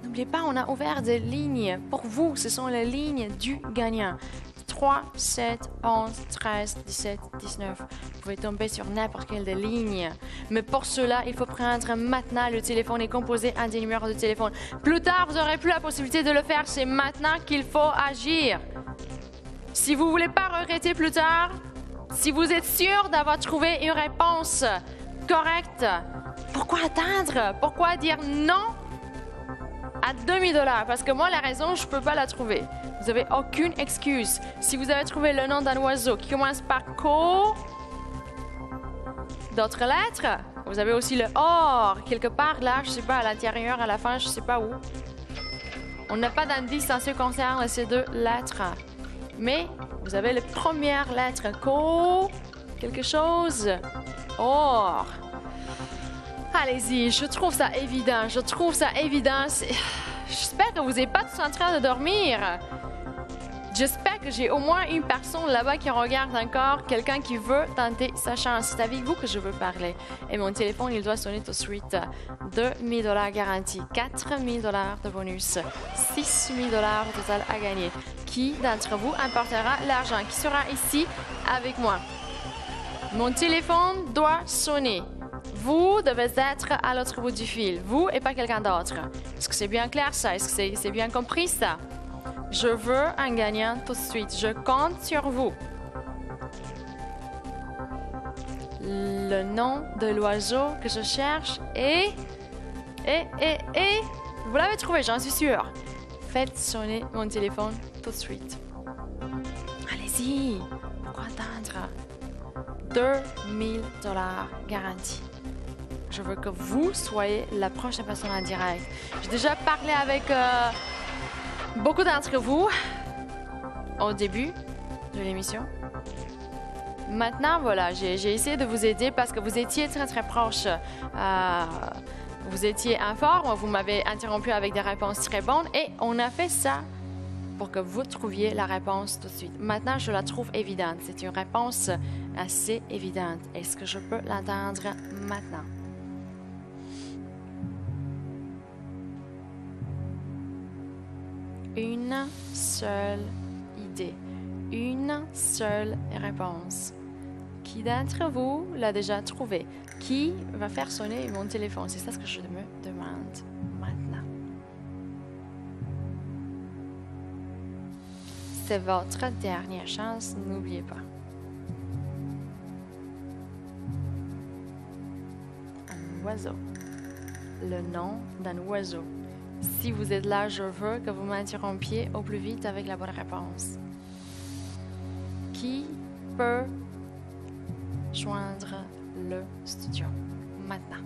N'oubliez pas, on a ouvert des lignes. Pour vous, ce sont les lignes du gagnant. 3, 7, 11, 13, 17, 19. Vous pouvez tomber sur n'importe quelle des lignes. Mais pour cela, il faut prendre maintenant le téléphone et composer un des numéros de téléphone. Plus tard, vous n'aurez plus la possibilité de le faire. C'est maintenant qu'il faut agir. Si vous ne voulez pas regretter plus tard, si vous êtes sûr d'avoir trouvé une réponse correcte, pourquoi attendre? Pourquoi dire non à 2000 $? Parce que moi, la raison, je ne peux pas la trouver. Vous n'avez aucune excuse. Si vous avez trouvé le nom d'un oiseau qui commence par co, d'autres lettres, vous avez aussi le or, quelque part là, je ne sais pas, à l'intérieur, à la fin, je ne sais pas où. On n'a pas d'indice en ce qui concerne ces deux lettres. Mais vous avez les premières lettres. Co, quelque chose. Or. Allez-y, je trouve ça évident. Je trouve ça évident. J'espère que vous n'êtes pas tous en train de dormir. J'espère que j'ai au moins une personne là-bas qui regarde encore, quelqu'un qui veut tenter sa chance. C'est avec vous que je veux parler. Et mon téléphone, il doit sonner tout de suite. 2000 $ garantis, 4000 $ de bonus, 6000 $ au total à gagner. Qui d'entre vous emportera l'argent? Qui sera ici avec moi? Mon téléphone doit sonner. Vous devez être à l'autre bout du fil. Vous et pas quelqu'un d'autre. Est-ce que c'est bien clair ça? Est-ce que c'est bien compris ça? Je veux un gagnant tout de suite. Je compte sur vous. Le nom de l'oiseau que je cherche est... Vous l'avez trouvé, j'en suis sûre. Faites sonner mon téléphone tout de suite. Allez-y. Pourquoi attendre? 2000 $ garantis. Je veux que vous soyez la prochaine personne en direct. J'ai déjà parlé avec beaucoup d'entre vous au début de l'émission. Maintenant, voilà, j'ai essayé de vous aider parce que vous étiez très, très proches. Vous étiez en forme, vous m'avez interrompu avec des réponses très bonnes et on a fait ça pour que vous trouviez la réponse tout de suite. Maintenant, je la trouve évidente. C'est une réponse assez évidente. Est-ce que je peux l'entendre maintenant? Une seule idée, une seule réponse. Qui d'entre vous l'a déjà trouvé? Qui va faire sonner mon téléphone? C'est ça ce que je me demande maintenant. C'est votre dernière chance, n'oubliez pas. Un oiseau. Le nom d'un oiseau. Si vous êtes là, je veux que vous m'interrompiez au plus vite avec la bonne réponse. Qui peut joindre le studio maintenant?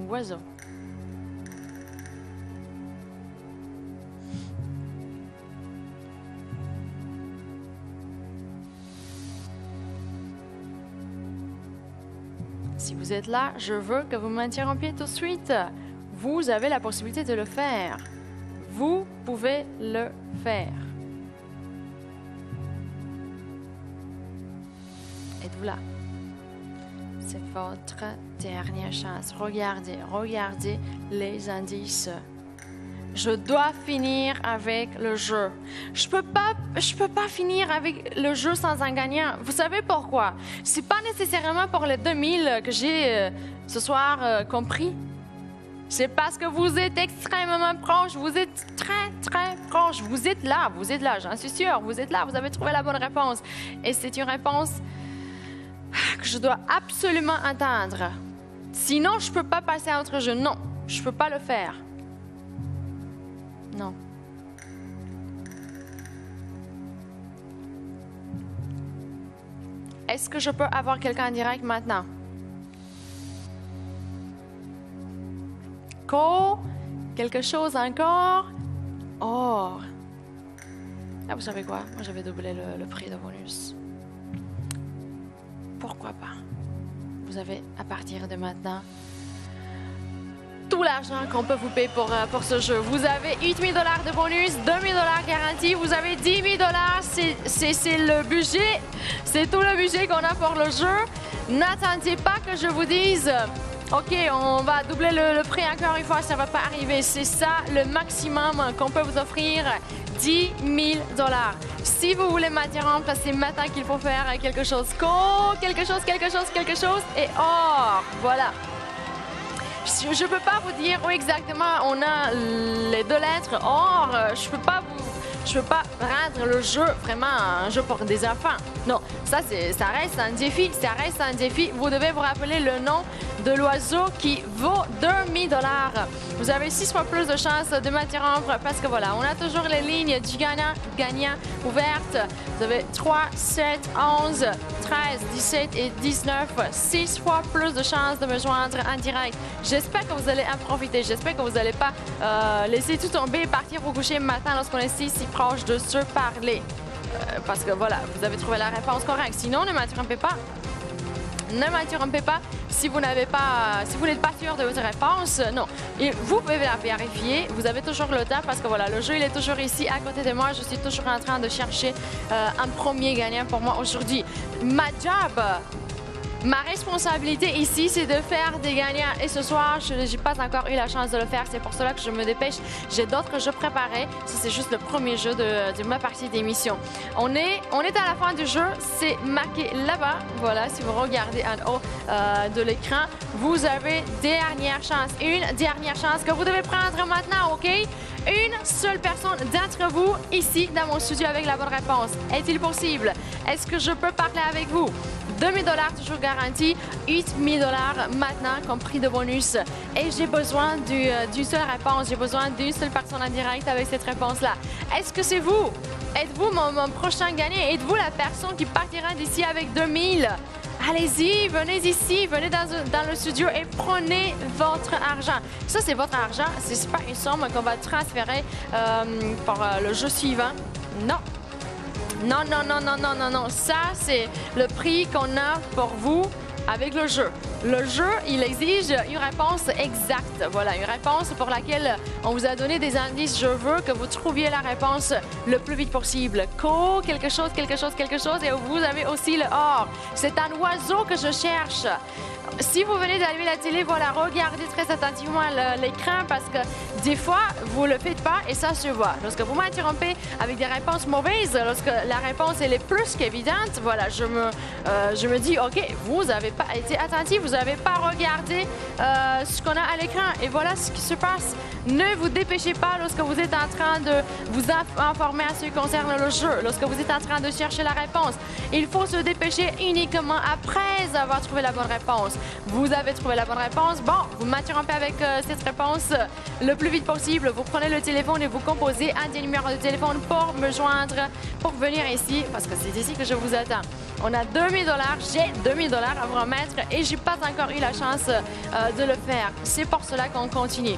oiseau. Si vous êtes là, je veux que vous m'interrompiez tout de suite. Vous avez la possibilité de le faire. Vous pouvez le faire. Êtes-vous là? C'est votre dernière chance. Regardez, regardez les indices. Je dois finir avec le jeu. Je peux pas finir avec le jeu sans un gagnant. Vous savez pourquoi? C'est pas nécessairement pour les 2000 que j'ai ce soir compris. C'est parce que vous êtes extrêmement proche. Vous êtes très, très proche. Vous êtes là, j'en suis sûre. Vous êtes là, vous avez trouvé la bonne réponse. Et c'est une réponse que je dois absolument atteindre. Sinon, je peux pas passer à autre jeu. Non, je peux pas le faire. Non. Est-ce que je peux avoir quelqu'un en direct maintenant? Quelque chose encore? Or. Ah, vous savez quoi? Moi, j'avais doublé le prix de bonus. Pourquoi pas? Vous avez, à partir de maintenant, tout l'argent qu'on peut vous payer pour ce jeu. Vous avez 8 000 $ de bonus, 2 000 $ garantis, vous avez 10 000 $. C'est le budget, c'est tout le budget qu'on a pour le jeu. N'attendez pas que je vous dise, OK, on va doubler le prix encore une fois, ça ne va pas arriver. C'est ça le maximum qu'on peut vous offrir, 10 000 $. Si vous voulez m'interrompre, c'est maintenant qu'il faut faire quelque chose. Quelque chose, et or, voilà. Je ne peux pas vous dire où exactement on a les deux lettres. Or, je peux pas rendre le jeu vraiment un jeu pour des enfants. Non, ça reste un défi. Vous devez vous rappeler le nom de l'oiseau qui vaut 2 000 $. Vous avez 6 fois plus de chances de m'interrompre parce que voilà, on a toujours les lignes du gagnant ouvertes. Vous avez 3, 7, 11, 13, 17 et 19. 6 fois plus de chances de me joindre en direct. J'espère que vous allez en profiter. J'espère que vous n'allez pas laisser tout tomber et partir vous coucher matin lorsqu'on est si proche de se parler. Parce que voilà, vous avez trouvé la réponse correcte. Sinon, ne m'interrompez pas. Ne m'interrompez pas si vous n'êtes pas sûr de votre réponse. Non, et vous pouvez la vérifier. Vous avez toujours le temps parce que voilà, le jeu il est toujours ici à côté de moi. Je suis toujours en train de chercher un premier gagnant pour moi aujourd'hui. Ma job, ma responsabilité ici, c'est de faire des gagnants. Et ce soir, je n'ai pas encore eu la chance de le faire. C'est pour cela que je me dépêche. J'ai d'autres jeux préparés. Ça, c'est juste le premier jeu de ma partie d'émission. On est à la fin du jeu. C'est marqué là-bas. Voilà, si vous regardez en haut de l'écran, vous avez dernière chance. Une dernière chance que vous devez prendre maintenant, OK? Une seule personne d'entre vous ici dans mon studio avec la bonne réponse. Est-il possible? Est-ce que je peux parler avec vous? 2 000 $ toujours garanti, 8 000 $ maintenant comme prix de bonus. Et j'ai besoin d'une seule réponse, j'ai besoin d'une seule personne en direct avec cette réponse-là. Est-ce que c'est vous? Êtes-vous mon prochain gagnant? Êtes-vous la personne qui partira d'ici avec 2 000? Allez-y, venez ici, venez dans le studio et prenez votre argent. Ça, c'est votre argent, ce n'est pas une somme qu'on va transférer pour le jeu suivant. Non. Non. Ça, c'est le prix qu'on a pour vous avec le jeu. Le jeu, il exige une réponse exacte. Voilà, une réponse pour laquelle on vous a donné des indices. Je veux que vous trouviez la réponse le plus vite possible. Quelque chose. Et vous avez aussi le or. C'est un oiseau que je cherche. Si vous venez d'allumer la télé, voilà, regardez très attentivement l'écran parce que des fois, vous ne le faites pas et ça se voit. Lorsque vous m'interrompez avec des réponses mauvaises, lorsque la réponse elle est plus qu'évidente, voilà, je me dis, OK, vous n'avez pas été attentif, vous n'avez pas regardé ce qu'on a à l'écran et voilà ce qui se passe. Ne vous dépêchez pas lorsque vous êtes en train de vous informer à ce qui concerne le jeu, lorsque vous êtes en train de chercher la réponse. Il faut se dépêcher uniquement après avoir trouvé la bonne réponse. Vous avez trouvé la bonne réponse. Bon, vous m'interrompez avec cette réponse le plus vite possible. Vous prenez le téléphone et vous composez un des numéros de téléphone pour me joindre, pour venir ici, parce que c'est ici que je vous attends. On a 2000 $, j'ai 2000 $ à vous remettre et j'ai pas encore eu la chance de le faire. C'est pour cela qu'on continue.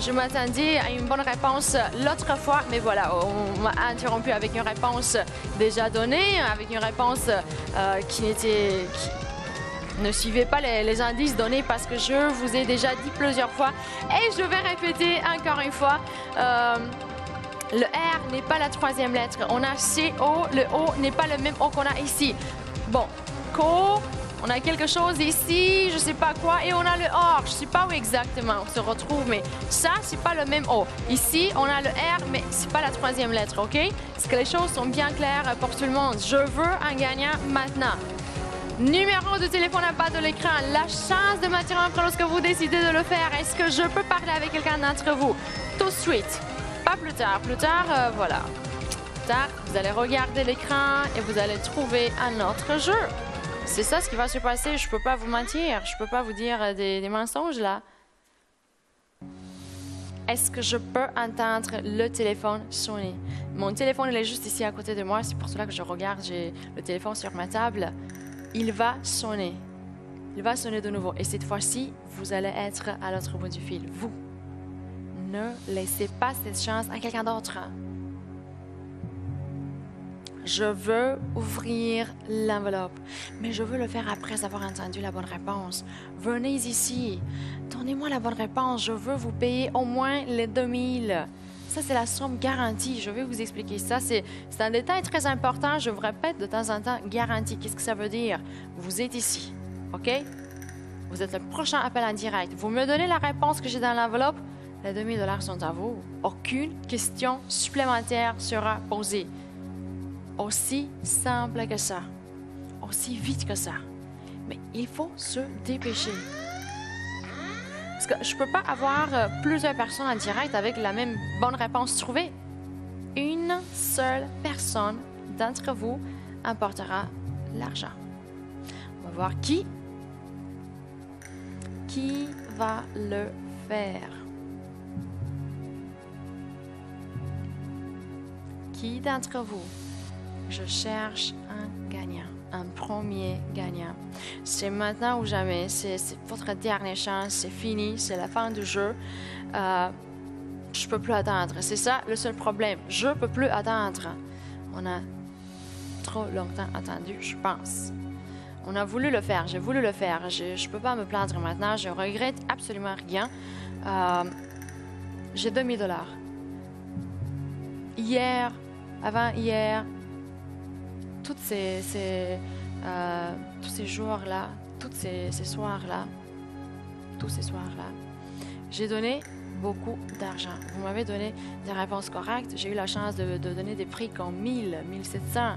Je m'attendais à une bonne réponse l'autre fois, mais voilà, on m'a interrompu avec une réponse déjà donnée, avec une réponse qui ne suivait pas les indices donnés parce que je vous ai déjà dit plusieurs fois et je vais répéter encore une fois. Le R n'est pas la troisième lettre. On a CO, le O n'est pas le même O qu'on a ici. Bon, CO, on a quelque chose ici, je ne sais pas quoi, et on a le OR. Je ne sais pas où exactement on se retrouve, mais ça, ce n'est pas le même O. Ici, on a le R, mais ce n'est pas la troisième lettre, OK? Est-ce que les choses sont bien claires pour tout le monde? Je veux un gagnant maintenant. Numéro de téléphone en bas de l'écran. La chance de m'interrompre lorsque vous décidez de le faire. Est-ce que je peux parler avec quelqu'un d'entre vous? Tout de suite. Pas plus tard. Plus tard, voilà. Plus tard, vous allez regarder l'écran et vous allez trouver un autre jeu. C'est ça ce qui va se passer. Je ne peux pas vous mentir. Je ne peux pas vous dire des mensonges, là. Est-ce que je peux entendre le téléphone sonner? Mon téléphone, il est juste ici à côté de moi. C'est pour cela que je regarde. J'ai le téléphone sur ma table. Il va sonner. Il va sonner de nouveau. Et cette fois-ci, vous allez être à l'autre bout du fil. Vous. Ne laissez pas cette chance à quelqu'un d'autre. Je veux ouvrir l'enveloppe, mais je veux le faire après avoir entendu la bonne réponse. Venez ici. Donnez-moi la bonne réponse. Je veux vous payer au moins les 2000. Ça, c'est la somme garantie. Je vais vous expliquer ça. C'est un détail très important. Je vous répète de temps en temps, garantie. Qu'est-ce que ça veut dire? Vous êtes ici, OK? Vous êtes le prochain appel en direct. Vous me donnez la réponse que j'ai dans l'enveloppe. Les 2000 $ sont à vous. Aucune question supplémentaire sera posée. Aussi simple que ça. Aussi vite que ça. Mais il faut se dépêcher. Parce que je ne peux pas avoir plusieurs personnes en direct avec la même bonne réponse trouvée. Une seule personne d'entre vous emportera l'argent. On va voir qui va le faire. Qui d'entre vous? Je cherche un gagnant, un premier gagnant. C'est maintenant ou jamais. C'est votre dernière chance. C'est fini. C'est la fin du jeu. Je ne peux plus attendre. C'est ça le seul problème. Je ne peux plus attendre. On a trop longtemps attendu, je pense. On a voulu le faire. J'ai voulu le faire. Je ne peux pas me plaindre maintenant. Je regrette absolument rien. J'ai 2000 $. Hier, avant-hier, tous ces jours-là, tous ces soirs-là, j'ai donné beaucoup d'argent. Vous m'avez donné des réponses correctes. J'ai eu la chance de donner des prix comme 1000, 1700,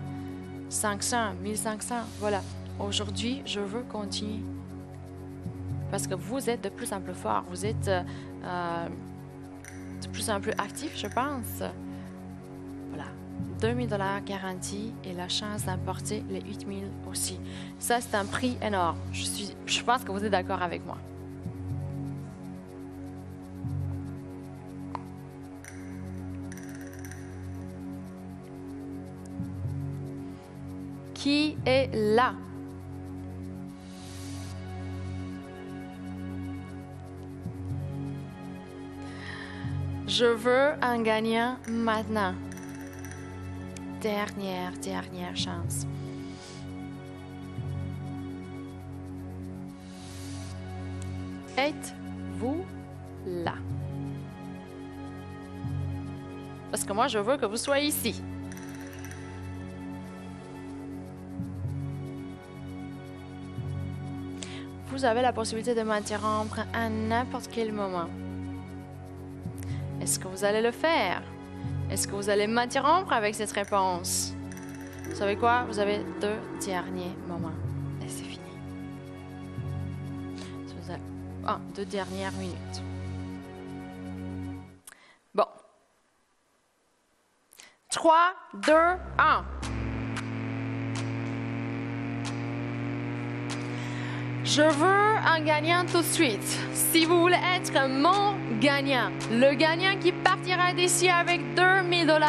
500, 1500. Voilà. Aujourd'hui, je veux continuer. Parce que vous êtes de plus en plus fort. Vous êtes de plus en plus actif, je pense. Voilà. 2000 $ garantis et la chance d'emporter les 8000 aussi. Ça, c'est un prix énorme. Je pense que vous êtes d'accord avec moi. Qui est là? Je veux un gagnant maintenant. Dernière chance. Êtes-vous là? Parce que moi, je veux que vous soyez ici. Vous avez la possibilité de m'interrompre à n'importe quel moment. Est-ce que vous allez le faire? Est-ce que vous allez m'interrompre avec cette réponse? Vous savez quoi? Vous avez 2 derniers moments. Et c'est fini. 2 dernières minutes. Bon. 3, 2, 1. Je veux un gagnant tout de suite. Si vous voulez être mon gagnant, le gagnant qui partira d'ici avec 2000 $,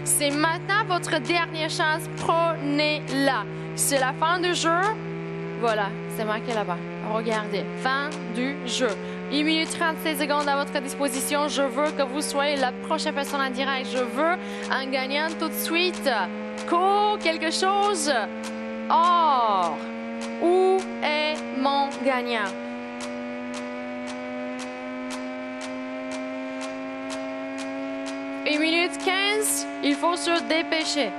c'est maintenant votre dernière chance. Prenez-la. C'est la fin du jeu. Voilà, c'est marqué là-bas. Regardez, fin du jeu. 1 minute 37 secondes à votre disposition. Je veux que vous soyez la prochaine personne en direct. Je veux un gagnant tout de suite. Quelque chose. Or. Où est mon gagnant? Une minute 15, il faut se dépêcher.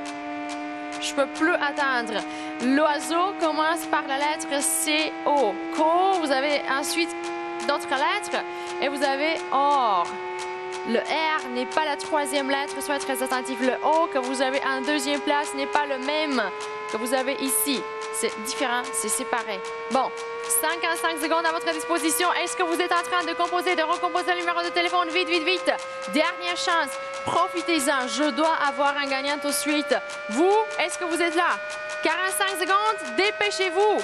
Je peux plus attendre. L'oiseau commence par la lettre C-O. Co, vous avez ensuite d'autres lettres et vous avez or. Le R n'est pas la troisième lettre, soyez très attentif. Le O que vous avez en deuxième place n'est pas le même que vous avez ici. C'est différent, c'est séparé. Bon, 55 secondes à votre disposition. Est-ce que vous êtes en train de composer, de recomposer le numéro de téléphone? Vite, vite, vite. Dernière chance. Profitez-en. Je dois avoir un gagnant tout de suite. Vous, est-ce que vous êtes là? 45 secondes, dépêchez-vous.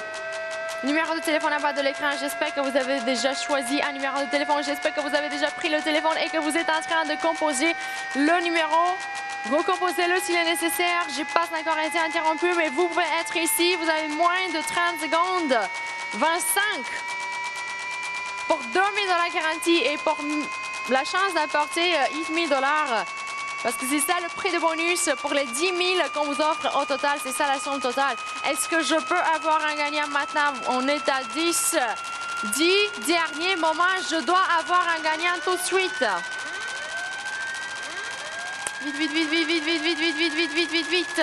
Numéro de téléphone en bas de l'écran. J'espère que vous avez déjà choisi un numéro de téléphone. J'espère que vous avez déjà pris le téléphone et que vous êtes en train de composer le numéro. Recomposez-le s'il est nécessaire. Je n'ai pas encore été interrompu, mais vous pouvez être ici. Vous avez moins de 30 secondes. 25 pour 2000 $ garantis et pour la chance d'apporter 1000 $. Parce que c'est ça le prix de bonus pour les 10 000 qu'on vous offre au total. C'est ça la somme totale. Est-ce que je peux avoir un gagnant maintenant? On est à 10. 10 derniers moments. Je dois avoir un gagnant tout de suite. Vite, vite, vite, vite, vite, vite, vite, vite, vite, vite, vite, vite, vite.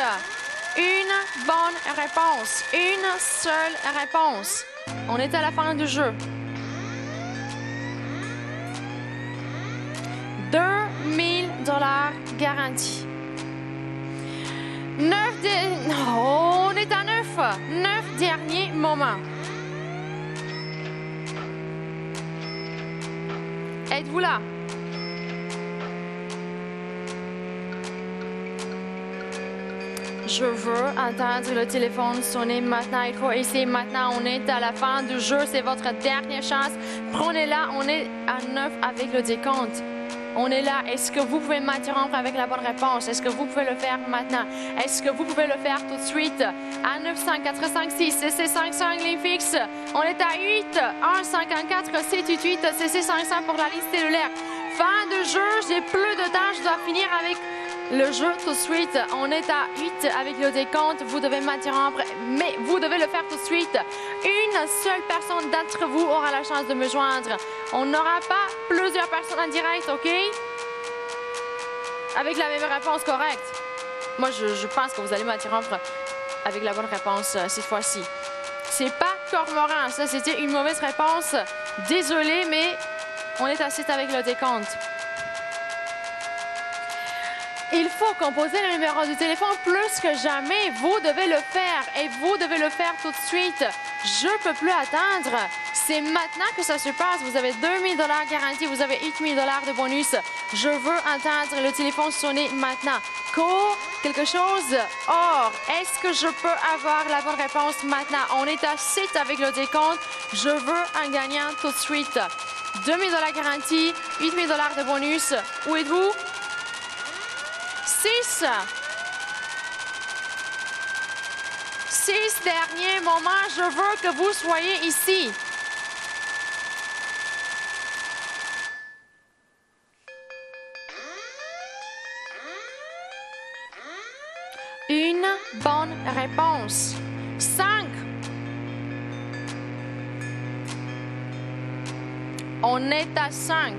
Une bonne réponse. Une seule réponse. On est à la fin du jeu. 2000 $ garantis. 9 on est à 9. 9 derniers moments. Êtes-vous là? Je veux entendre le téléphone sonner maintenant. Il faut essayer maintenant. On est à la fin du jeu. C'est votre dernière chance. Prenez-la. On est à 9 avec le décompte. On est là. Est-ce que vous pouvez m'interrompre avec la bonne réponse? Est-ce que vous pouvez le faire maintenant? Est-ce que vous pouvez le faire tout de suite? À 900, 456, CC 55, ligne fixe. On est à 8, 1, 54, C88, CC 500 pour la liste cellulaire. Fin de jeu. J'ai plus de temps. Je dois finir avec le jeu tout de suite. On est à 8 avec le décompte. Vous devez m'interrompre, mais vous devez le faire tout de suite. Une seule personne d'entre vous aura la chance de me joindre. On n'aura pas plusieurs personnes en direct, OK? Avec la même réponse correcte. Moi, je pense que vous allez m'interrompre avec la bonne réponse cette fois-ci. C'est pas Cormoran. Ça, c'était une mauvaise réponse. Désolé, mais on est à 7 avec le décompte. Il faut composer le numéro du téléphone plus que jamais. Vous devez le faire et vous devez le faire tout de suite. Je ne peux plus attendre. C'est maintenant que ça se passe. Vous avez 2000 $ garantis. Vous avez 8000 $ de bonus. Je veux entendre le téléphone sonner maintenant. Quelque chose? Or, est-ce que je peux avoir la bonne réponse maintenant? On est à 7 avec le décompte. Je veux un gagnant tout de suite. 2000 $ garantis, 8000 $ de bonus. Où êtes-vous? 6. 6 derniers moments. Je veux que vous soyez ici. Une bonne réponse. 5. On est à 5.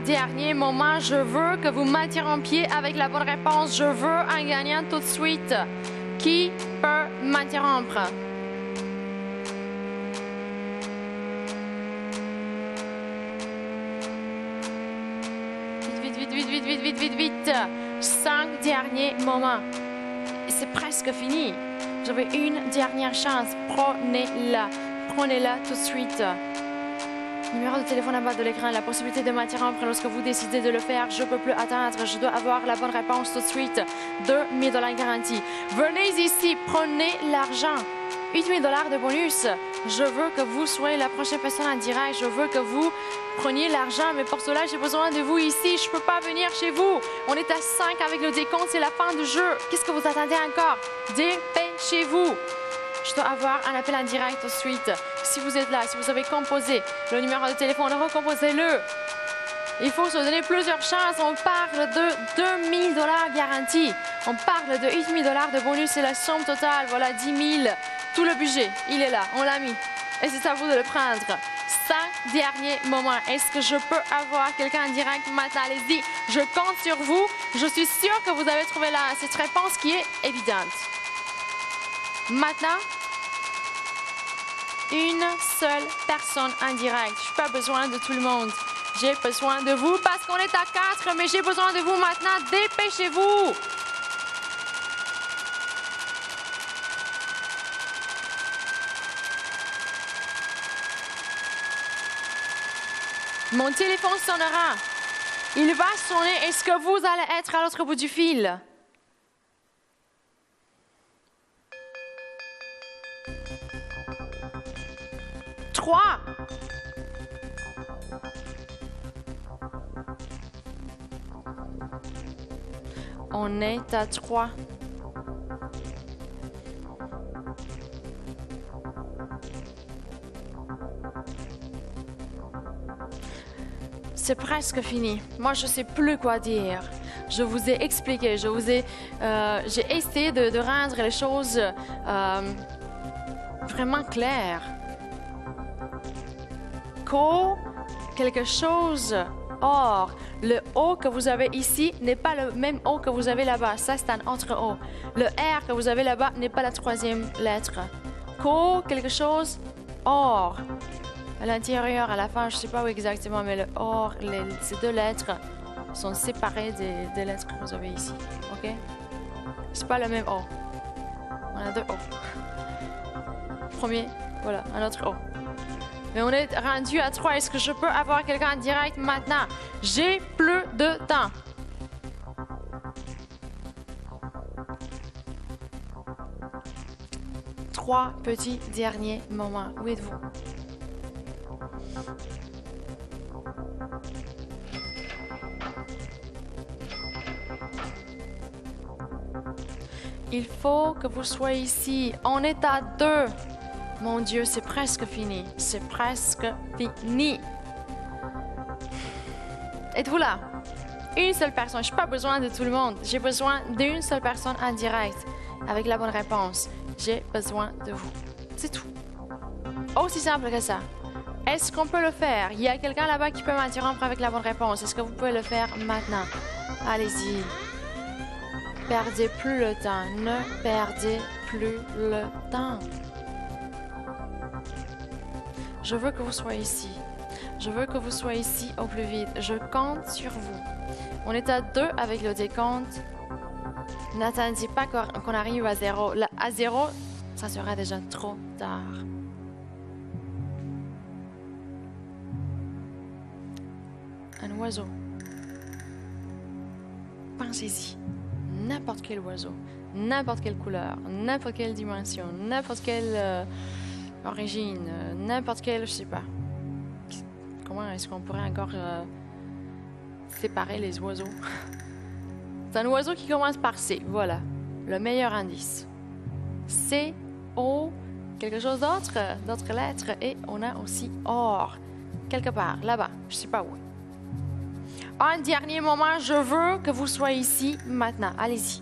Dernier moment, je veux que vous m'interrompiez avec la bonne réponse. Je veux un gagnant tout de suite. Qui peut m'interrompre? Vite, vite, vite, vite, vite, vite, vite, vite. 5 derniers moments. C'est presque fini. Vous avez une dernière chance. Prenez-la. Prenez-la tout de suite. Numéro de téléphone en bas de l'écran, la possibilité de m'interrompre lorsque vous décidez de le faire. Je ne peux plus attendre, je dois avoir la bonne réponse tout de suite. 2000 $ garantie. Venez ici, prenez l'argent. 8000 $ de bonus. Je veux que vous soyez la prochaine personne en direct. Je veux que vous preniez l'argent, mais pour cela, j'ai besoin de vous ici. Je ne peux pas venir chez vous. On est à 5 avec le décompte, c'est la fin du jeu. Qu'est-ce que vous attendez encore? Dépêchez-vous. Je dois avoir un appel en direct tout de suite. Si vous êtes là, si vous avez composé le numéro de téléphone, recomposez-le. Il faut se donner plusieurs chances. On parle de 2000 $ garantie. On parle de 8000 $ de bonus. C'est la somme totale. Voilà, 10 000. Tout le budget, il est là. On l'a mis. Et c'est à vous de le prendre. 5 derniers moments. Est-ce que je peux avoir quelqu'un en direct maintenant? Allez-y. Je compte sur vous. Je suis sûre que vous avez trouvé cette réponse qui est évidente. Maintenant, une seule personne en direct. Je n'ai pas besoin de tout le monde. J'ai besoin de vous parce qu'on est à 4, mais j'ai besoin de vous maintenant. Dépêchez-vous. Mon téléphone sonnera. Il va sonner. Est-ce que vous allez être à l'autre bout du fil? Trois. On est à 3. C'est presque fini. Moi, je ne sais plus quoi dire. Je vous ai expliqué, j'ai essayé de rendre les choses vraiment claires. Quelque chose or. Le O que vous avez ici n'est pas le même O que vous avez là-bas. Ça, c'est un autre O. Le R que vous avez là-bas n'est pas la troisième lettre. Quelque chose or. À l'intérieur, à la fin, je ne sais pas où exactement, mais le or, ces deux lettres sont séparées des lettres que vous avez ici. OK? C'est pas le même O. On a deux O. Premier, voilà, un autre O. Mais on est rendu à 3. Est-ce que je peux avoir quelqu'un en direct maintenant? J'ai plus de temps. Trois petits derniers moments. Où êtes-vous? Il faut que vous soyez ici. On est à 2. Mon Dieu, c'est presque fini. C'est presque fini. Êtes-vous là? Une seule personne. Je n'ai pas besoin de tout le monde. J'ai besoin d'une seule personne en direct avec la bonne réponse. J'ai besoin de vous. C'est tout. Aussi simple que ça. Est-ce qu'on peut le faire? Il y a quelqu'un là-bas qui peut m'interrompre avec la bonne réponse. Est-ce que vous pouvez le faire maintenant? Allez-y. Perdez plus le temps. Ne perdez plus le temps. Je veux que vous soyez ici. Je veux que vous soyez ici au plus vite. Je compte sur vous. On est à 2 avec le décompte. N'attendez pas qu'on arrive à 0. Là, à 0, ça sera déjà trop tard. Un oiseau. Pensez-y. N'importe quel oiseau. N'importe quelle couleur. N'importe quelle dimension. N'importe quelle... origine, n'importe quelle, je sais pas. Comment est-ce qu'on pourrait encore séparer les oiseaux? C'est un oiseau qui commence par C, voilà, le meilleur indice. C, O, quelque chose d'autres lettres, et on a aussi or, quelque part, là-bas, je sais pas où. Un dernier moment, je veux que vous soyez ici, maintenant, allez-y.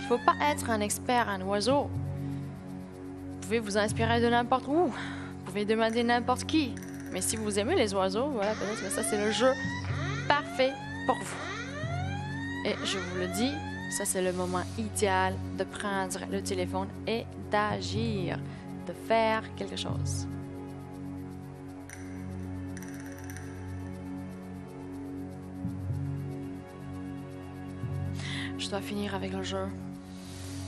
Il ne faut pas être un expert en oiseaux. Vous pouvez vous inspirer de n'importe où. Vous pouvez demander n'importe qui. Mais si vous aimez les oiseaux, voilà, peut-être que ça, c'est le jeu parfait pour vous. Et je vous le dis, ça, c'est le moment idéal de prendre le téléphone et d'agir, de faire quelque chose. Je dois finir avec le jeu.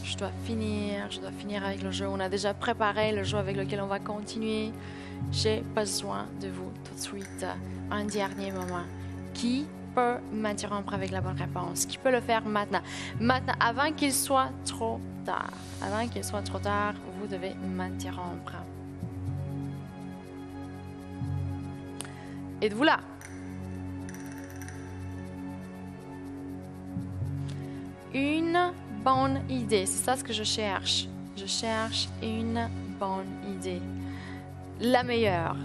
je dois finir avec le jeu. On a déjà préparé le jeu avec lequel on va continuer. J'ai besoin de vous tout de suite. Un dernier moment. Qui peut m'interrompre avec la bonne réponse? Qui peut le faire maintenant? Maintenant, avant qu'il soit trop tard. Avant qu'il soit trop tard, vous devez m'interrompre. Êtes-vous là? Une bonne idée, c'est ça ce que je cherche. Je cherche une bonne idée. La meilleure.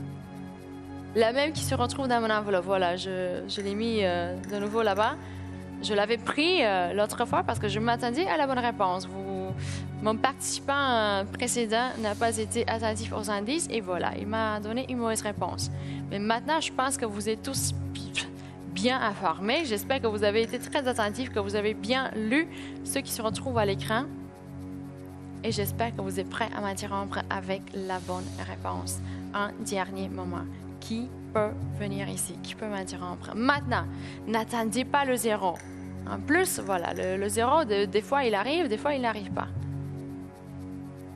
La même qui se retrouve dans mon enveloppe. Voilà, je l'ai mis de nouveau là-bas. Je l'avais pris l'autre fois parce que je m'attendais à la bonne réponse. Mon participant précédent n'a pas été attentif aux indices et voilà, il m'a donné une mauvaise réponse. Mais maintenant, je pense que vous êtes tous bien informés. J'espère que vous avez été très attentifs, que vous avez bien lu ce qui se retrouve à l'écran. Et j'espère que vous êtes prêts à m'interrompre avec la bonne réponse. Un dernier moment. Qui peut venir ici? Qui peut m'interrompre? Maintenant, n'attendez pas le 0. En plus, voilà, le 0, des fois il arrive, des fois il n'arrive pas.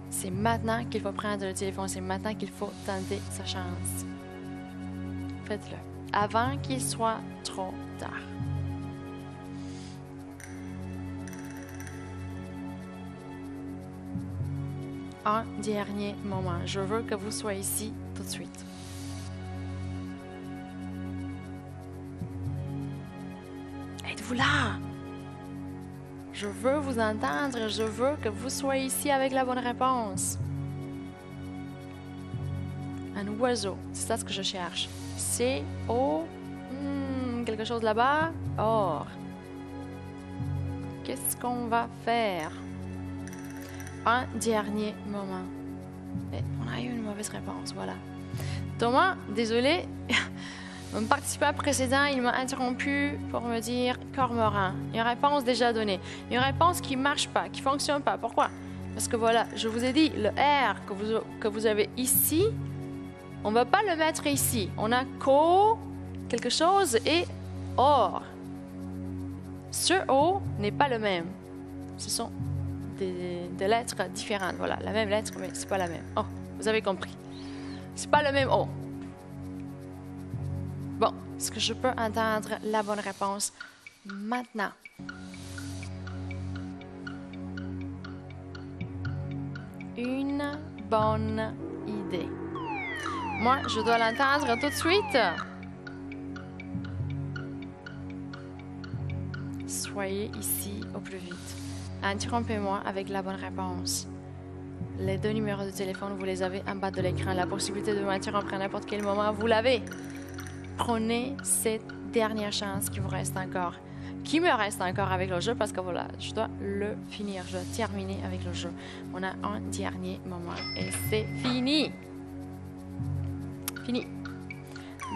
C'est maintenant qu'il faut prendre le téléphone, c'est maintenant qu'il faut tenter sa chance. Faites-le, avant qu'il soit trop tard. Un dernier moment. Je veux que vous soyez ici tout de suite. Êtes-vous là? Je veux vous entendre. Je veux que vous soyez ici avec la bonne réponse. Un oiseau. C'est ça ce que je cherche. C-O. Quelque chose là-bas. Or. Qu'est-ce qu'on va faire? Un dernier moment. Et on a eu une mauvaise réponse. Voilà. Thomas, désolé. Mon participant précédent, il m'a interrompu pour me dire cormoran. Une réponse déjà donnée. Une réponse qui ne marche pas, qui ne fonctionne pas. Pourquoi? Parce que voilà, je vous ai dit, le R que vous avez ici, on ne va pas le mettre ici. On a co, quelque chose, et or. Ce O n'est pas le même. Ce sont des lettres différentes. Voilà, la même lettre, mais ce n'est pas la même. Oh, vous avez compris. Ce n'est pas le même O. Bon, est-ce que je peux entendre la bonne réponse maintenant? Une bonne idée. Moi, je dois l'entendre tout de suite. Soyez ici au plus vite. Interrompez-moi avec la bonne réponse. Les deux numéros de téléphone, vous les avez en bas de l'écran. La possibilité de m'interrompre à n'importe quel moment, vous l'avez. Prenez cette dernière chance qui vous reste encore. Qui me reste encore avec le jeu parce que voilà, je dois le finir. Je dois terminer avec le jeu. On a un dernier moment et c'est fini. Fini.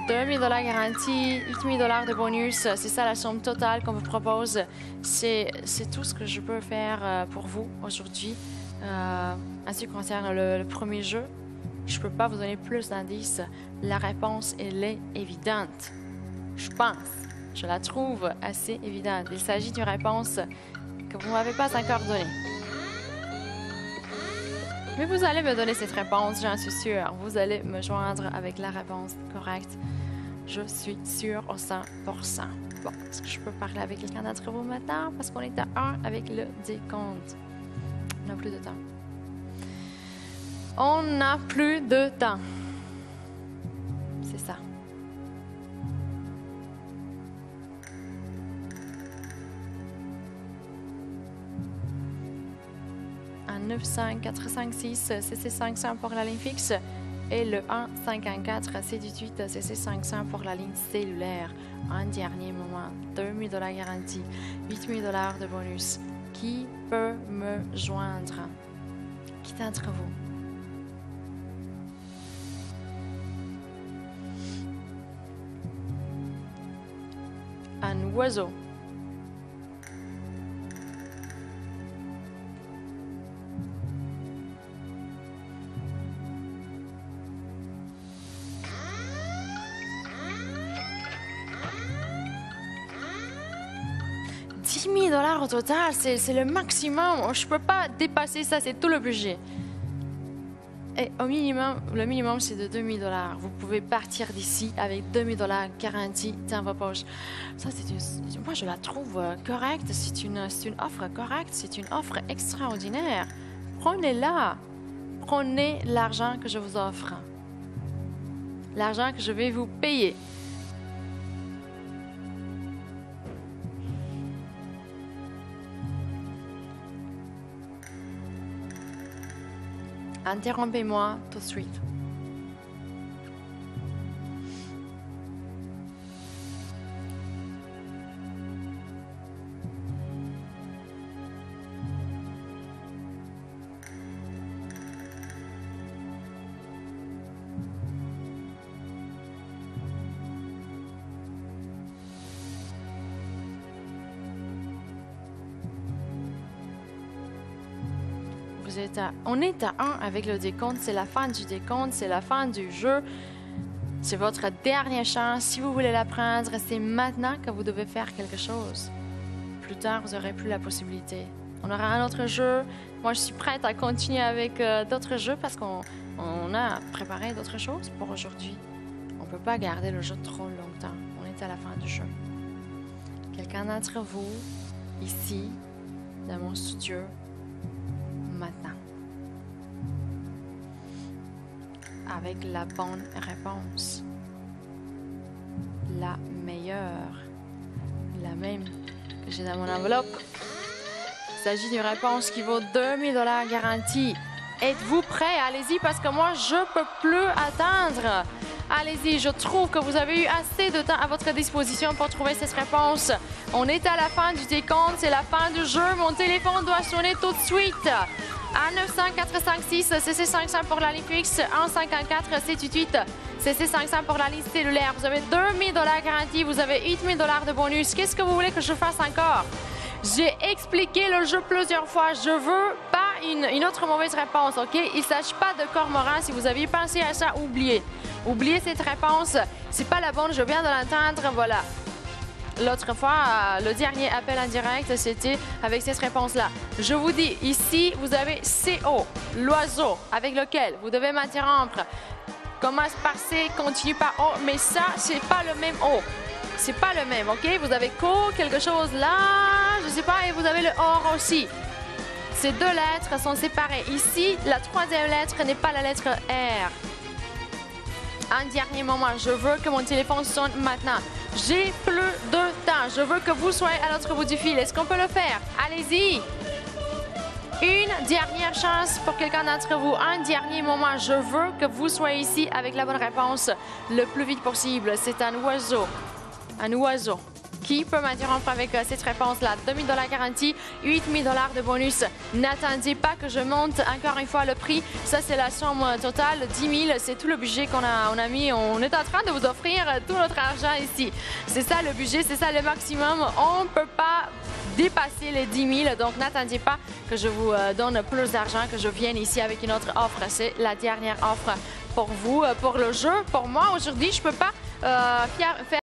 2 000 $ garantis, 8 000 $ de bonus. C'est ça la somme totale qu'on vous propose. C'est tout ce que je peux faire pour vous aujourd'hui. En ce qui concerne le premier jeu, je ne peux pas vous donner plus d'indices. La réponse, elle est évidente. Je pense. Je la trouve assez évidente. Il s'agit d'une réponse que vous ne m'avez pas encore donnée. Mais vous allez me donner cette réponse, j'en suis sûre. Vous allez me joindre avec la réponse correcte. Je suis sûre au 100%. Bon, est-ce que je peux parler avec quelqu'un d'entre vous maintenant? Parce qu'on est à 1 avec le décompte. On n'a plus de temps. On n'a plus de temps. C'est ça. Un 95456 CC500 pour la ligne fixe et le 154 C18 CC500 pour la ligne cellulaire. Un dernier moment, 2 000 $ garantis, 8 000 $ de bonus. Qui peut me joindre? Qui d'entre vous? Un oiseau. 10 000 au total, c'est le maximum. Je ne peux pas dépasser ça, c'est tout le budget. Et au minimum, le minimum, c'est de 2 000 $. Vous pouvez partir d'ici avec 2 000 $ garantis dans vos poches. Ça, moi, je la trouve correcte. C'est une offre correcte. C'est une offre extraordinaire. Prenez-la. Prenez l'argent que je vous offre. L'argent que je vais vous payer. Interrompez-moi tout de suite. On est à 1 avec le décompte. C'est la fin du décompte, c'est la fin du jeu. C'est votre dernière chance. Si vous voulez la prendre, c'est maintenant que vous devez faire quelque chose. Plus tard, vous n'aurez plus la possibilité. On aura un autre jeu. Moi, je suis prête à continuer avec d'autres jeux parce qu'on a préparé d'autres choses pour aujourd'hui. On ne peut pas garder le jeu trop longtemps. On est à la fin du jeu. Quelqu'un d'entre vous, ici, dans mon studio, maintenant. Avec la bonne réponse. La meilleure. La même que j'ai dans mon enveloppe. Il s'agit d'une réponse qui vaut 2 000 $ garantie. Êtes-vous prêts? Allez-y parce que moi, je ne peux plus attendre. Allez-y, je trouve que vous avez eu assez de temps à votre disposition pour trouver cette réponse. On est à la fin du décompte, c'est la fin du jeu. Mon téléphone doit sonner tout de suite. A900-456, CC500 pour la ligne fixe, 154-788, CC500 pour la ligne cellulaire. Vous avez 2 000 $ garantis, vous avez 8 000 $ de bonus. Qu'est-ce que vous voulez que je fasse encore? J'ai expliqué le jeu plusieurs fois. Je veux pas une autre mauvaise réponse, OK? Il ne s'agit pas de cormoran. Si vous aviez pensé à ça, oubliez. Oubliez cette réponse. C'est pas la bonne, je viens de l'entendre, voilà. L'autre fois, le dernier appel en direct, c'était avec cette réponse-là. Je vous dis, ici, vous avez CO, l'oiseau avec lequel vous devez m'interrompre. Commence par C, continue par O, mais ça, c'est pas le même O. C'est pas le même, OK? Vous avez co, quelque chose là, je sais pas, et vous avez le or aussi. Ces deux lettres sont séparées. Ici, la troisième lettre n'est pas la lettre R. Un dernier moment, je veux que mon téléphone sonne maintenant. J'ai plus de temps. Je veux que vous soyez à l'autre bout du fil. Est-ce qu'on peut le faire? Allez-y. Une dernière chance pour quelqu'un d'entre vous. Un dernier moment. Je veux que vous soyez ici avec la bonne réponse le plus vite possible. C'est un oiseau. Un oiseau. Qui peut m'interrompre avec cette réponse-là? 2 000 $ garantie, 8 000 $ de bonus. N'attendez pas que je monte encore une fois le prix. Ça, c'est la somme totale. 10 000, c'est tout le budget qu'on a mis. On est en train de vous offrir tout notre argent ici. C'est ça le budget, c'est ça le maximum. On ne peut pas dépasser les 10 000. Donc, n'attendez pas que je vous donne plus d'argent, que je vienne ici avec une autre offre. C'est la dernière offre pour vous, pour le jeu. Pour moi, aujourd'hui, je ne peux pas faire